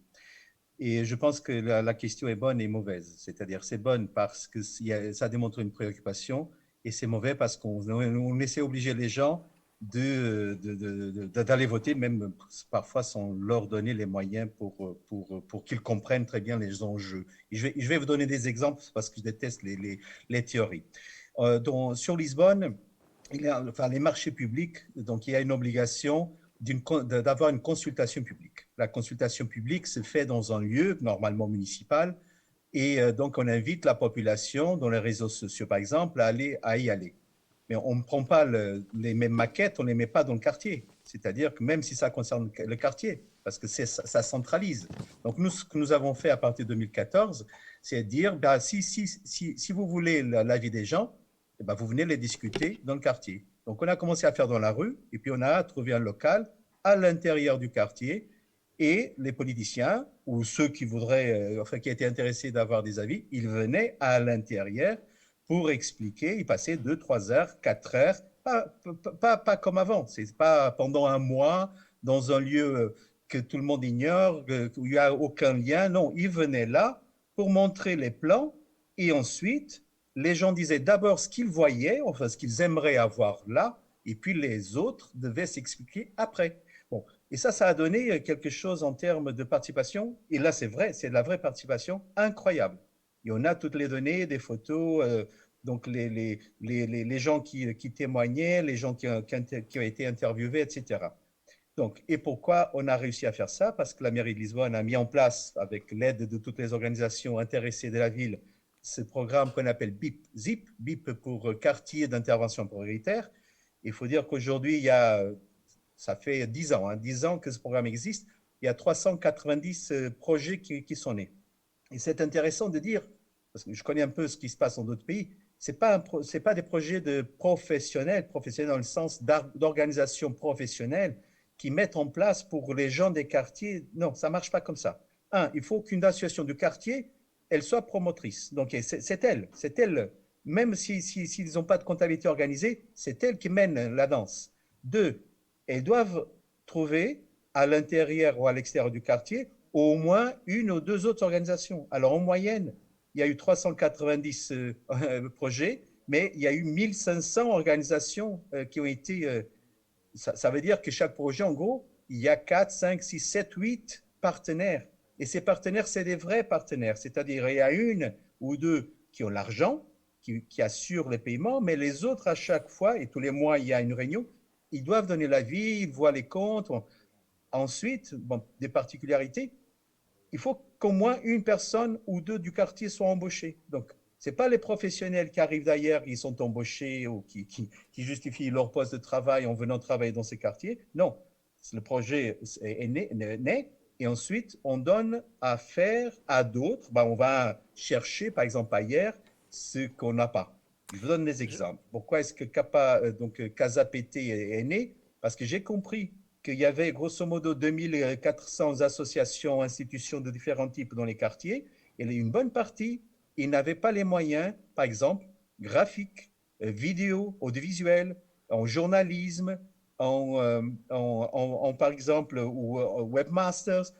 E: Et je pense que la question est bonne et mauvaise. C'est-à-dire, c'est bonne parce que ça démontre une préoccupation, et c'est mauvais parce qu'on essaie d'obliger les gens d'aller voter, même parfois sans leur donner les moyens pour qu'ils comprennent très bien les enjeux. Et je vais vous donner des exemples parce que je déteste les théories. Sur Lisbonne, les marchés publics, donc il y a une obligation d'avoir une consultation publique. La consultation publique se fait dans un lieu, normalement municipal, et donc on invite la population, dans les réseaux sociaux par exemple, à y aller. Mais on ne prend pas les mêmes maquettes, on ne les met pas dans le quartier. C'est-à-dire que même si ça concerne le quartier, parce que ça centralise. Donc nous, ce que nous avons fait à partir de 2014, c'est dire, si vous voulez l'avis des gens, vous venez les discuter dans le quartier. Donc, on a commencé à faire dans la rue, et puis on a trouvé un local à l'intérieur du quartier, et les politiciens, ou ceux qui voudraient, qui étaient intéressés d'avoir des avis, ils venaient à l'intérieur pour expliquer, ils passaient 2, 3 heures, 4 heures, pas comme avant, c'est pas pendant un mois, dans un lieu que tout le monde ignore, où il n'y a aucun lien, non, ils venaient là pour montrer les plans, et ensuite, les gens disaient d'abord ce qu'ils voyaient, enfin ce qu'ils aimeraient avoir là, et puis les autres devaient s'expliquer après. Bon, et ça a donné quelque chose en termes de participation. Et là, c'est vrai, c'est de la vraie participation incroyable. Et on a toutes les données, des photos, donc les gens qui témoignaient, les gens qui ont été interviewés, etc. Donc, et pourquoi on a réussi à faire ça? Parce que la mairie de Lisbonne a mis en place, avec l'aide de toutes les organisations intéressées de la ville, ce programme qu'on appelle BIP, BIP pour quartier d'intervention prioritaire. Il faut dire qu'aujourd'hui, ça fait 10 ans que ce programme existe, il y a 390 projets qui sont nés. Et c'est intéressant de dire, parce que je connais un peu ce qui se passe dans d'autres pays, ce n'est pas des projets de professionnels dans le sens d'organisation professionnelle qui mettent en place pour les gens des quartiers. Non, ça ne marche pas comme ça. Il faut qu'une association du quartier elle soit promotrice. Donc, c'est elle, même s'ils n'ont pas de comptabilité organisée, c'est elle qui mène la danse. 2, elles doivent trouver à l'intérieur ou à l'extérieur du quartier au moins 1 ou 2 autres organisations. Alors, en moyenne, il y a eu 390 projets, mais il y a eu 1500 organisations qui ont été... ça veut dire que chaque projet, en gros, il y a 4, 5, 6, 7, 8 partenaires. Et ces partenaires, c'est des vrais partenaires, c'est-à-dire il y a 1 ou 2 qui ont l'argent, qui assurent les paiements, mais les autres, à chaque fois, et tous les mois, il y a une réunion, ils doivent donner l'avis, ils voient les comptes. Ensuite, des particularités, il faut qu'au moins 1 personne ou 2 du quartier soient embauchés. Donc, ce n'est pas les professionnels qui arrivent d'ailleurs, ils sont embauchés ou qui justifient leur poste de travail en venant travailler dans ces quartiers. Non, le projet est né. Et ensuite, on donne à faire à d'autres. On va chercher, par exemple, ailleurs, ce qu'on n'a pas. Je vous donne des exemples. Pourquoi est-ce que Casa PT est né? Parce que j'ai compris qu'il y avait grosso modo 2400 associations, institutions de différents types dans les quartiers. Et une bonne partie, ils n'avaient pas les moyens, par exemple, graphiques, vidéo, audiovisuel, en journalisme, par exemple, ou webmasters,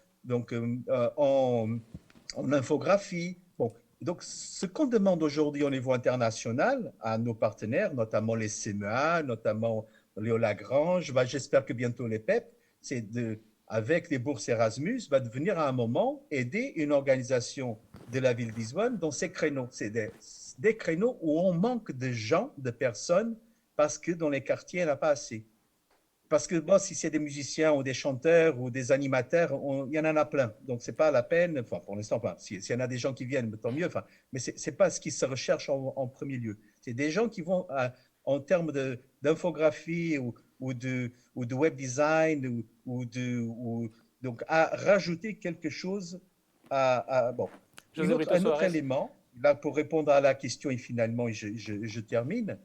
E: en infographie. Bon, donc, ce qu'on demande aujourd'hui au niveau international à nos partenaires, notamment les CMEA, notamment Léo Lagrange, j'espère que bientôt les PEP, c'est avec les bourses Erasmus, va devenir à un moment aider une organisation de la ville de Lisbonne dans ces créneaux. C'est des créneaux où on manque de gens, de personnes, parce que dans les quartiers, il n'y en a pas assez. Parce que bon, si c'est des musiciens ou des chanteurs ou des animateurs, il y en a plein. Donc, ce n'est pas la peine, enfin, pour l'instant, s'il y en a des gens qui viennent, tant mieux. Enfin, mais ce n'est pas ce qui se recherche en premier lieu. C'est des gens qui vont, en termes d'infographie ou de web design, donc à rajouter quelque chose bon. Un autre élément, là, pour répondre à la question et finalement, je termine.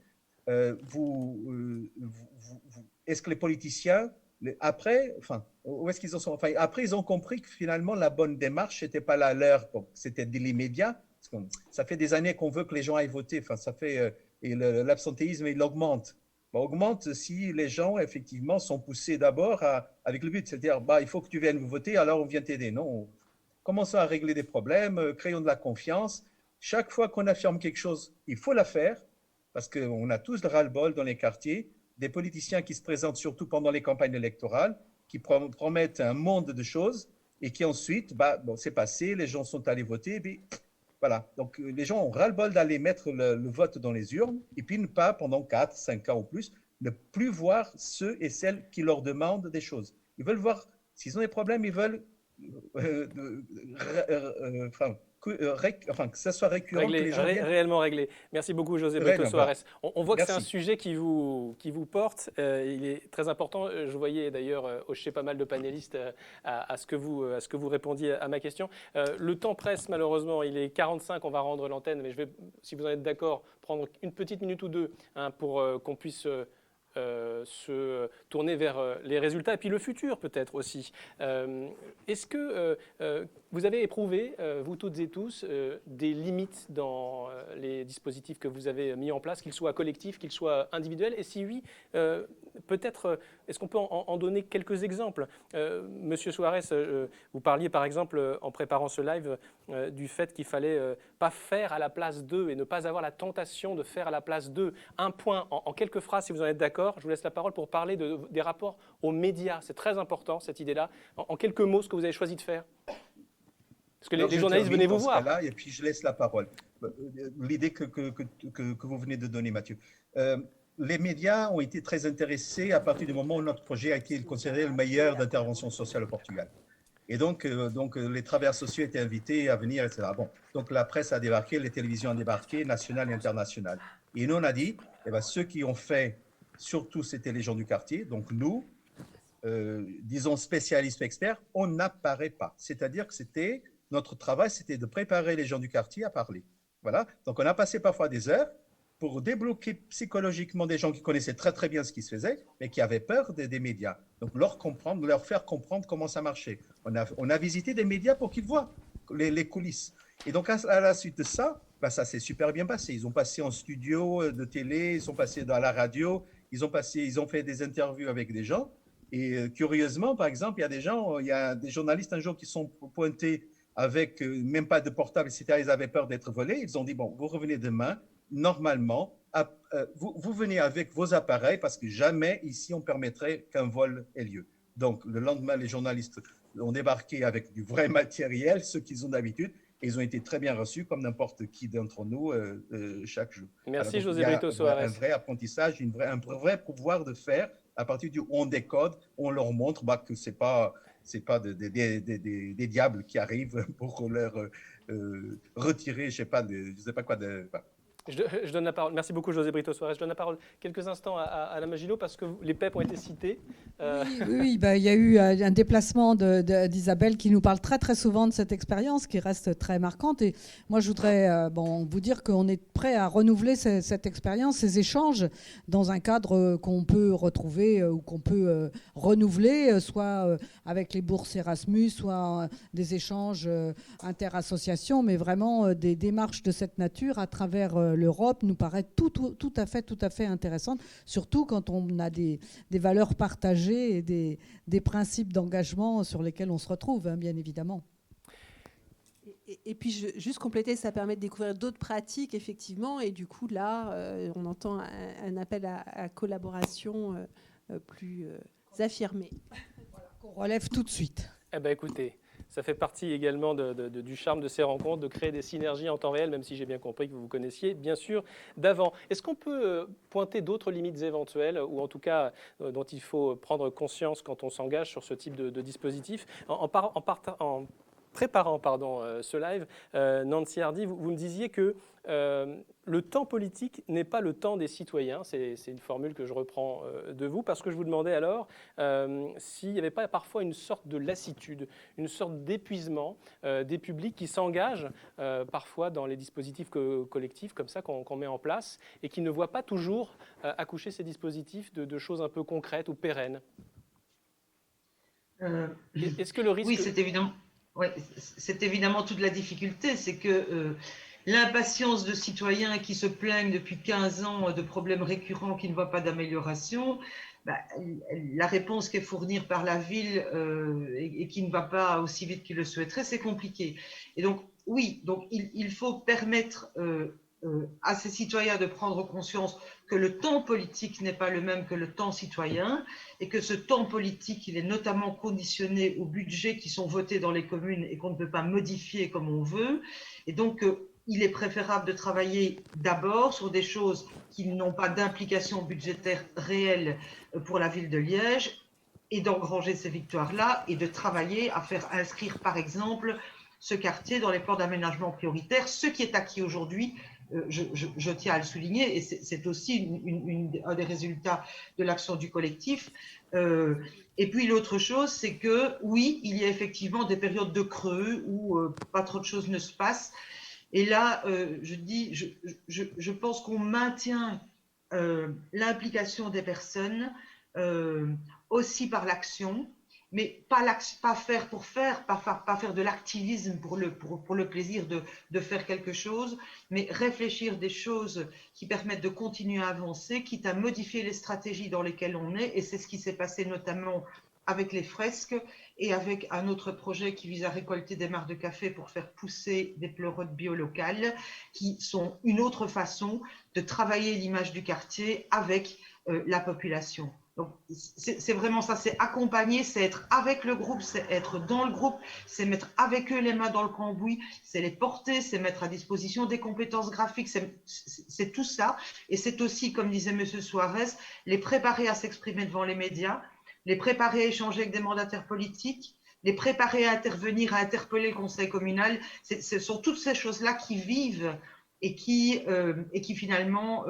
E: Est-ce que les politiciens, après, enfin, où est-ce qu'ils en sont? Enfin, après, ils ont compris que finalement, la bonne démarche, n'était pas la leur, c'était de l'immédiat. Ça fait des années qu'on veut que les gens aillent voter. Enfin, ça fait, et l'absentéisme, il augmente. Augmente si les gens, effectivement, sont poussés d'abord avec le but, c'est-à-dire, il faut que tu viennes voter, alors on vient t'aider. Non, commençons à régler des problèmes, créons de la confiance. Chaque fois qu'on affirme quelque chose, il faut la faire, parce qu'on a tous le ras-le-bol dans les quartiers, des politiciens qui se présentent surtout pendant les campagnes électorales, qui promettent un monde de choses et qui ensuite, c'est passé, les gens sont allés voter, et puis voilà. Donc les gens ont ras-le-bol d'aller mettre le vote dans les urnes et puis ne pas, pendant 4, 5 ans ou plus, ne plus voir ceux et celles qui leur demandent des choses. Ils veulent voir, s'ils ont des problèmes, ils veulent que ça soit récurrent.
A: Réellement réglé. Merci beaucoup, José Brito Soares. On voit que c'est un sujet qui vous porte. Il est très important. Je voyais d'ailleurs hocher pas mal de panélistes à ce que vous répondiez à ma question. Le temps presse, malheureusement. Il est 45, on va rendre l'antenne. Mais je vais, si vous en êtes d'accord, prendre une petite minute ou deux pour qu'on puisse se tourner vers les résultats et puis le futur peut-être aussi. Est-ce que vous avez éprouvé, vous toutes et tous, des limites dans les dispositifs que vous avez mis en place, qu'ils soient collectifs, qu'ils soient individuels? Et si oui, peut-être, est-ce qu'on peut en donner quelques exemples? Monsieur Soares, vous parliez par exemple, en préparant ce live, du fait qu'il fallait pas faire à la place d'eux et ne pas avoir la tentation de faire à la place d'eux. Un point, en quelques phrases, si vous en êtes d'accord, je vous laisse la parole pour parler des rapports aux médias. C'est très important, cette idée-là. En quelques mots, ce que vous avez choisi de faire. Parce que les journalistes venaient vous voir.
E: Et puis je laisse la parole. L'idée que vous venez de donner, Mathieu. Les médias ont été très intéressés à partir du moment où notre projet a été considéré le meilleur d'intervention sociale au Portugal. Et donc les travailleurs sociaux étaient invités à venir, etc. Bon, donc la presse a débarqué, les télévisions ont débarqué, nationales et internationales. Et nous, on a dit, ceux qui ont fait, surtout c'était les gens du quartier, donc nous, disons spécialistes experts, on n'apparaît pas. C'est-à-dire que notre travail, c'était de préparer les gens du quartier à parler. Voilà. Donc on a passé parfois des heures pour débloquer psychologiquement des gens qui connaissaient très très bien ce qui se faisait, mais qui avaient peur des médias. Donc leur faire comprendre comment ça marchait. On a visité des médias pour qu'ils voient les coulisses. Et donc à la suite de ça, ça s'est super bien passé. Ils ont passé en studio de télé, ils sont passés dans la radio, ils ont fait des interviews avec des gens. Et curieusement, par exemple, il y a des journalistes un jour qui sont pointés avec même pas de portable, etc. Ils avaient peur d'être volés. Ils ont dit, bon, vous revenez demain. Normalement, vous venez avec vos appareils parce que jamais ici on permettrait qu'un vol ait lieu. Donc le lendemain, les journalistes ont débarqué avec du vrai matériel, ce qu'ils ont d'habitude, et ils ont été très bien reçus comme n'importe qui d'entre nous chaque jour.
A: Merci.
E: Alors,
A: José Brito Soares.
E: Un vrai apprentissage, un vrai pouvoir de faire à partir du on décode, on leur montre que c'est pas des diables qui arrivent pour leur retirer, je sais pas quoi de.
A: Je donne la parole. Merci beaucoup, José Brito Soares. Je donne la parole quelques instants à Alain Maginot parce que les PEP ont été cités.
G: Oui, il y a eu un déplacement d'Isabelle qui nous parle très très souvent de cette expérience qui reste très marquante. Et moi, je voudrais vous dire qu'on est prêt à renouveler cette expérience, ces échanges, dans un cadre qu'on peut retrouver ou qu'on peut renouveler, soit avec les bourses Erasmus, soit des échanges interassociations, mais vraiment des démarches de cette nature à travers l'Europe nous paraît tout à fait intéressante, surtout quand on a des valeurs partagées et des principes d'engagement sur lesquels on se retrouve, hein, bien évidemment.
F: Et puis, juste compléter, ça permet de découvrir d'autres pratiques, effectivement. Et du coup, là, on entend un appel à collaboration plus affirmé.
G: Voilà, qu'on relève tout de suite.
A: Eh bien, écoutez, ça fait partie également du charme de ces rencontres, de créer des synergies en temps réel, même si j'ai bien compris que vous vous connaissiez, bien sûr, d'avant. Est-ce qu'on peut pointer d'autres limites éventuelles, ou en tout cas dont il faut prendre conscience quand on s'engage sur ce type de dispositif en préparant ce live, Nancy Hardy, vous me disiez que le temps politique n'est pas le temps des citoyens. C'est une formule que je reprends de vous, parce que je vous demandais alors s'il n'y avait pas parfois une sorte de lassitude, une sorte d'épuisement des publics qui s'engagent parfois dans les dispositifs collectifs comme ça qu'on met en place et qui ne voient pas toujours accoucher ces dispositifs de choses un peu concrètes ou pérennes. Est-ce que le risque...
D: Oui, c'est évident. Ouais, c'est évidemment toute la difficulté, c'est que l'impatience de citoyens qui se plaignent depuis 15 ans de problèmes récurrents qui ne voient pas d'amélioration, la réponse qui est fournie par la ville et qui ne va pas aussi vite qu'il le souhaiterait, c'est compliqué. Et donc, oui, donc il faut permettre à ces citoyens de prendre conscience que le temps politique n'est pas le même que le temps citoyen et que ce temps politique, il est notamment conditionné aux budgets qui sont votés dans les communes et qu'on ne peut pas modifier comme on veut. Et donc, il est préférable de travailler d'abord sur des choses qui n'ont pas d'implication budgétaire réelle pour la ville de Liège et d'engranger ces victoires-là et de travailler à faire inscrire, par exemple, ce quartier dans les plans d'aménagement prioritaires, ce qui est acquis aujourd'hui. Je tiens à le souligner, et c'est aussi un des résultats de l'action du collectif. Et puis l'autre chose, c'est que oui, il y a effectivement des périodes de creux où pas trop de choses ne se passent. Et là, je pense qu'on maintient l'implication des personnes aussi par l'action, mais pas faire pour faire, pas faire de l'activisme pour le plaisir de faire quelque chose, mais réfléchir des choses qui permettent de continuer à avancer, quitte à modifier les stratégies dans lesquelles on est. Et c'est ce qui s'est passé notamment avec les fresques et avec un autre projet qui vise à récolter des mares de café pour faire pousser des pleurotes bio locales, qui sont une autre façon de travailler l'image du quartier avec la population. Donc, c'est vraiment ça, c'est accompagner, c'est être avec le groupe, c'est être dans le groupe, c'est mettre avec eux les mains dans le cambouis, c'est les porter, c'est mettre à disposition des compétences graphiques, c'est tout ça. Et c'est aussi, comme disait M. Suarez, les préparer à s'exprimer devant les médias, les préparer à échanger avec des mandataires politiques, les préparer à intervenir, à interpeller le conseil communal. Ce sont toutes ces choses-là qui vivent et qui finalement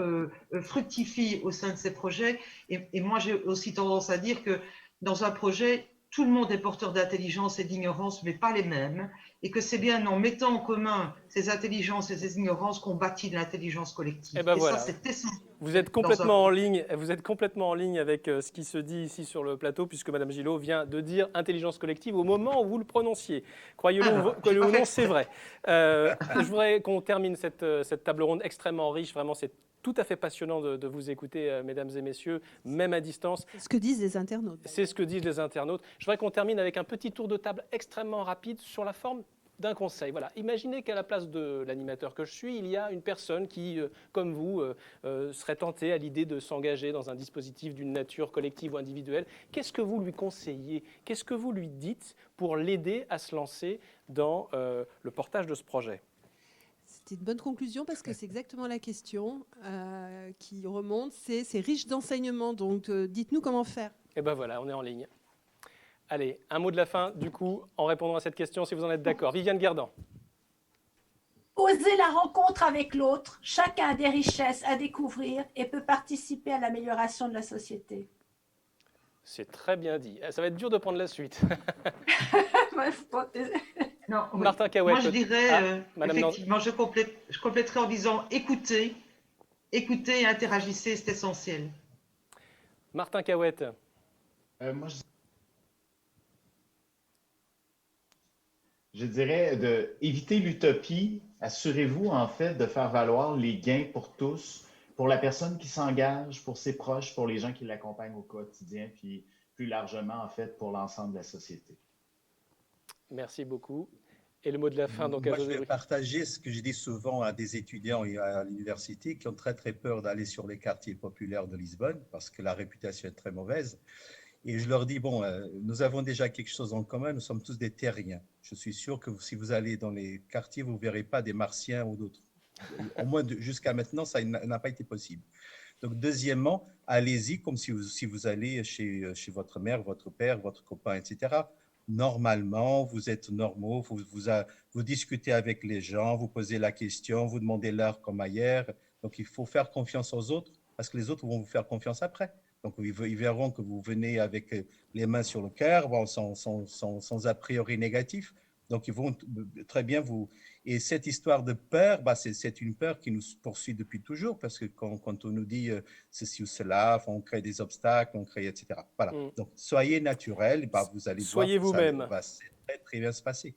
D: fructifient au sein de ces projets. Et moi, j'ai aussi tendance à dire que dans un projet, tout le monde est porteur d'intelligence et d'ignorance, mais pas les mêmes, et que c'est bien en mettant en commun ces intelligences et ces ignorances qu'on bâtit de l'intelligence collective.
A: Et ben voilà.
D: Ça, c'est essentiel.
A: Vous êtes complètement en ligne. Vous êtes complètement en ligne avec ce qui se dit ici sur le plateau, puisque Madame Gillot vient de dire intelligence collective au moment où vous le prononciez. Croyez-le ou non, c'est vrai. Je voudrais qu'on termine cette table ronde extrêmement riche. Vraiment, c'est tout à fait passionnant de vous écouter, mesdames et messieurs, même à distance.
F: C'est ce que disent les internautes.
A: C'est ce que disent les internautes. Je voudrais qu'on termine avec un petit tour de table extrêmement rapide sur la forme d'un conseil. Voilà. Imaginez qu'à la place de l'animateur que je suis, il y a une personne qui, comme vous, serait tentée à l'idée de s'engager dans un dispositif d'une nature collective ou individuelle. Qu'est-ce que vous lui conseillez? Qu'est-ce que vous lui dites pour l'aider à se lancer dans le portage de ce projet?
F: C'est une bonne conclusion parce que c'est exactement la question qui remonte. C'est riche d'enseignements, donc dites-nous comment faire.
A: Et ben voilà, on est en ligne. Allez, un mot de la fin, du coup, en répondant à cette question, si vous en êtes d'accord. Viviane Guerdan.
B: Oser la rencontre avec l'autre. Chacun a des richesses à découvrir et peut participer à l'amélioration de la société.
A: C'est très bien dit. Ça va être dur de prendre la suite.
D: Non, oui.
A: Martin Cahouette.
D: Moi, je dirais, effectivement,
A: Nan...
D: je compléterai en disant écoutez et interagissez, c'est essentiel.
A: Martin Cahouette.
C: Moi, je dirais d'éviter l'utopie Assurez-vous, en fait, de faire valoir les gains pour tous, pour la personne qui s'engage, pour ses proches, pour les gens qui l'accompagnent au quotidien, puis plus largement, en fait, pour l'ensemble de la société.
A: Merci beaucoup. Et le mot de la fin, donc, à
E: Moi, je
A: José
E: vais
A: Bri.
E: partager ce que je dis souvent à des étudiants et à l'université qui ont très, très peur d'aller sur les quartiers populaires de Lisbonne parce que la réputation est très mauvaise. Et je leur dis, bon, nous avons déjà quelque chose en commun, nous sommes tous des terriens. Je suis sûr que si vous allez dans les quartiers, vous ne verrez pas des Martiens ou d'autres. Au moins, jusqu'à maintenant, ça n'a pas été possible. Donc, deuxièmement, allez-y comme si vous allez chez votre mère, votre père, votre copain, etc. Normalement, vous êtes normaux, vous discutez avec les gens, vous posez la question, vous demandez l'heure comme ailleurs. Donc, il faut faire confiance aux autres parce que les autres vont vous faire confiance après. Donc, ils verront que vous venez avec les mains sur le cœur, bon, sans a priori négatif. Donc, ils vont très bien vous... Et cette histoire de peur, bah, c'est une peur qui nous poursuit depuis toujours parce que quand on nous dit ceci ou cela, on crée des obstacles, on crée, etc. Voilà. Donc, soyez naturel, bah, vous allez
A: Soyez
E: voir que
A: vous-même.
E: ça va très, très bien se passer.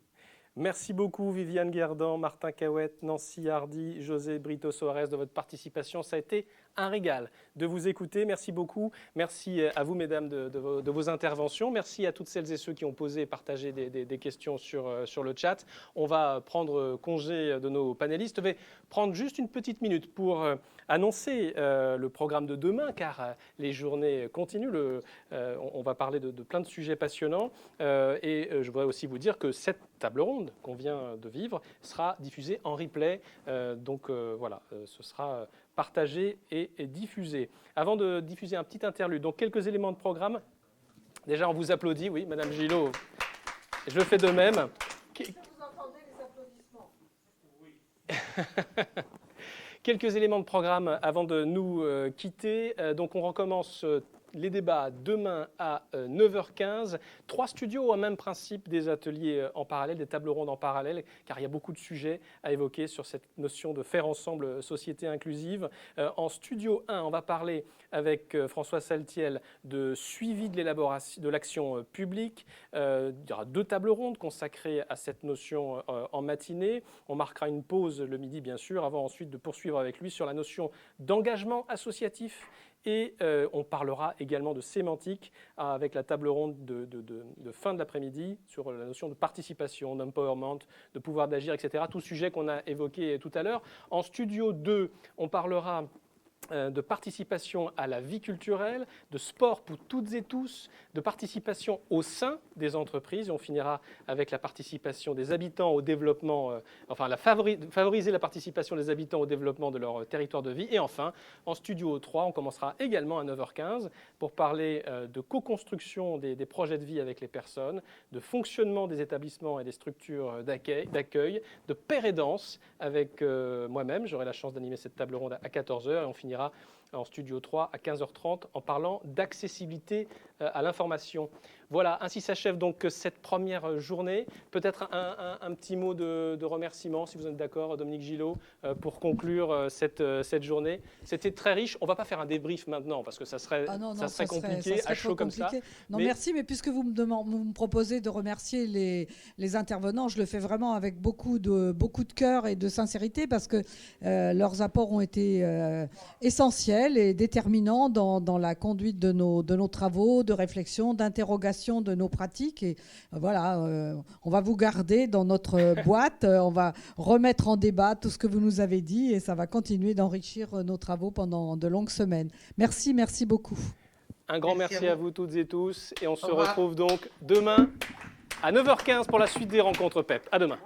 A: Merci beaucoup Viviane Guerdan, Martin Cahouette, Nancy Hardy, José Brito Soares de votre participation. Ça a été un régal de vous écouter. Merci beaucoup. Merci à vous, mesdames, de vos interventions. Merci à toutes celles et ceux qui ont posé et partagé des questions sur le chat. On va prendre congé de nos panélistes. Je vais prendre juste une petite minute pour annoncer le programme de demain, car les journées continuent. On va parler de plein de sujets passionnants. Et je voudrais aussi vous dire que cette table ronde qu'on vient de vivre sera diffusée en replay. Donc voilà, ce sera partagé et diffusé. Avant de diffuser un petit interlude, donc quelques éléments de programme. Déjà, on vous applaudit, oui, Madame Gillot. Je le fais de même. Vous entendez les applaudissements? Oui. Quelques éléments de programme avant de nous quitter. Donc on recommence les débats demain à 9h15. 3 studios au même principe, des ateliers en parallèle, des tables rondes en parallèle, car il y a beaucoup de sujets à évoquer sur cette notion de faire ensemble société inclusive. En studio 1, on va parler avec François Saltiel de suivi de l'élaboration de l'action publique. Il y aura 2 tables rondes consacrées à cette notion en matinée. On marquera une pause le midi, bien sûr, avant ensuite de poursuivre avec lui sur la notion d'engagement associatif. Et on parlera également de sémantique avec la table ronde de fin de l'après-midi sur la notion de participation, d'empowerment, de pouvoir d'agir, etc. Tout sujet qu'on a évoqué tout à l'heure. En studio 2, on parlera de participation à la vie culturelle, de sport pour toutes et tous, de participation au sein des entreprises. Et on finira avec la participation des habitants au développement, favoriser la participation des habitants au développement de leur territoire de vie. Et enfin, en studio 3, on commencera également à 9h15 pour parler de co-construction des projets de vie avec les personnes, de fonctionnement des établissements et des structures d'accueil, de pair et danse avec moi-même. J'aurai la chance d'animer cette table ronde à 14h et on finira en studio 3 à 15h30 en parlant d'accessibilité à l'information. Voilà, ainsi s'achève donc cette première journée. Peut-être un petit mot de remerciement, si vous êtes d'accord, Dominique Gillot, pour conclure cette journée. C'était très riche. On ne va pas faire un débrief maintenant, parce que ça serait compliqué, à chaud comme ça.
G: Non, merci, mais puisque vous me proposez de remercier les intervenants, je le fais vraiment avec beaucoup de cœur et de sincérité, parce que leurs apports ont été essentiels et déterminants dans la conduite de nos travaux, de réflexion, d'interrogation de nos pratiques. Et voilà, on va vous garder dans notre boîte, on va remettre en débat tout ce que vous nous avez dit et ça va continuer d'enrichir nos travaux pendant de longues semaines. Merci beaucoup.
A: Un grand merci à vous toutes et tous et on se retrouve donc demain à 9h15 pour la suite des rencontres PEP. À demain.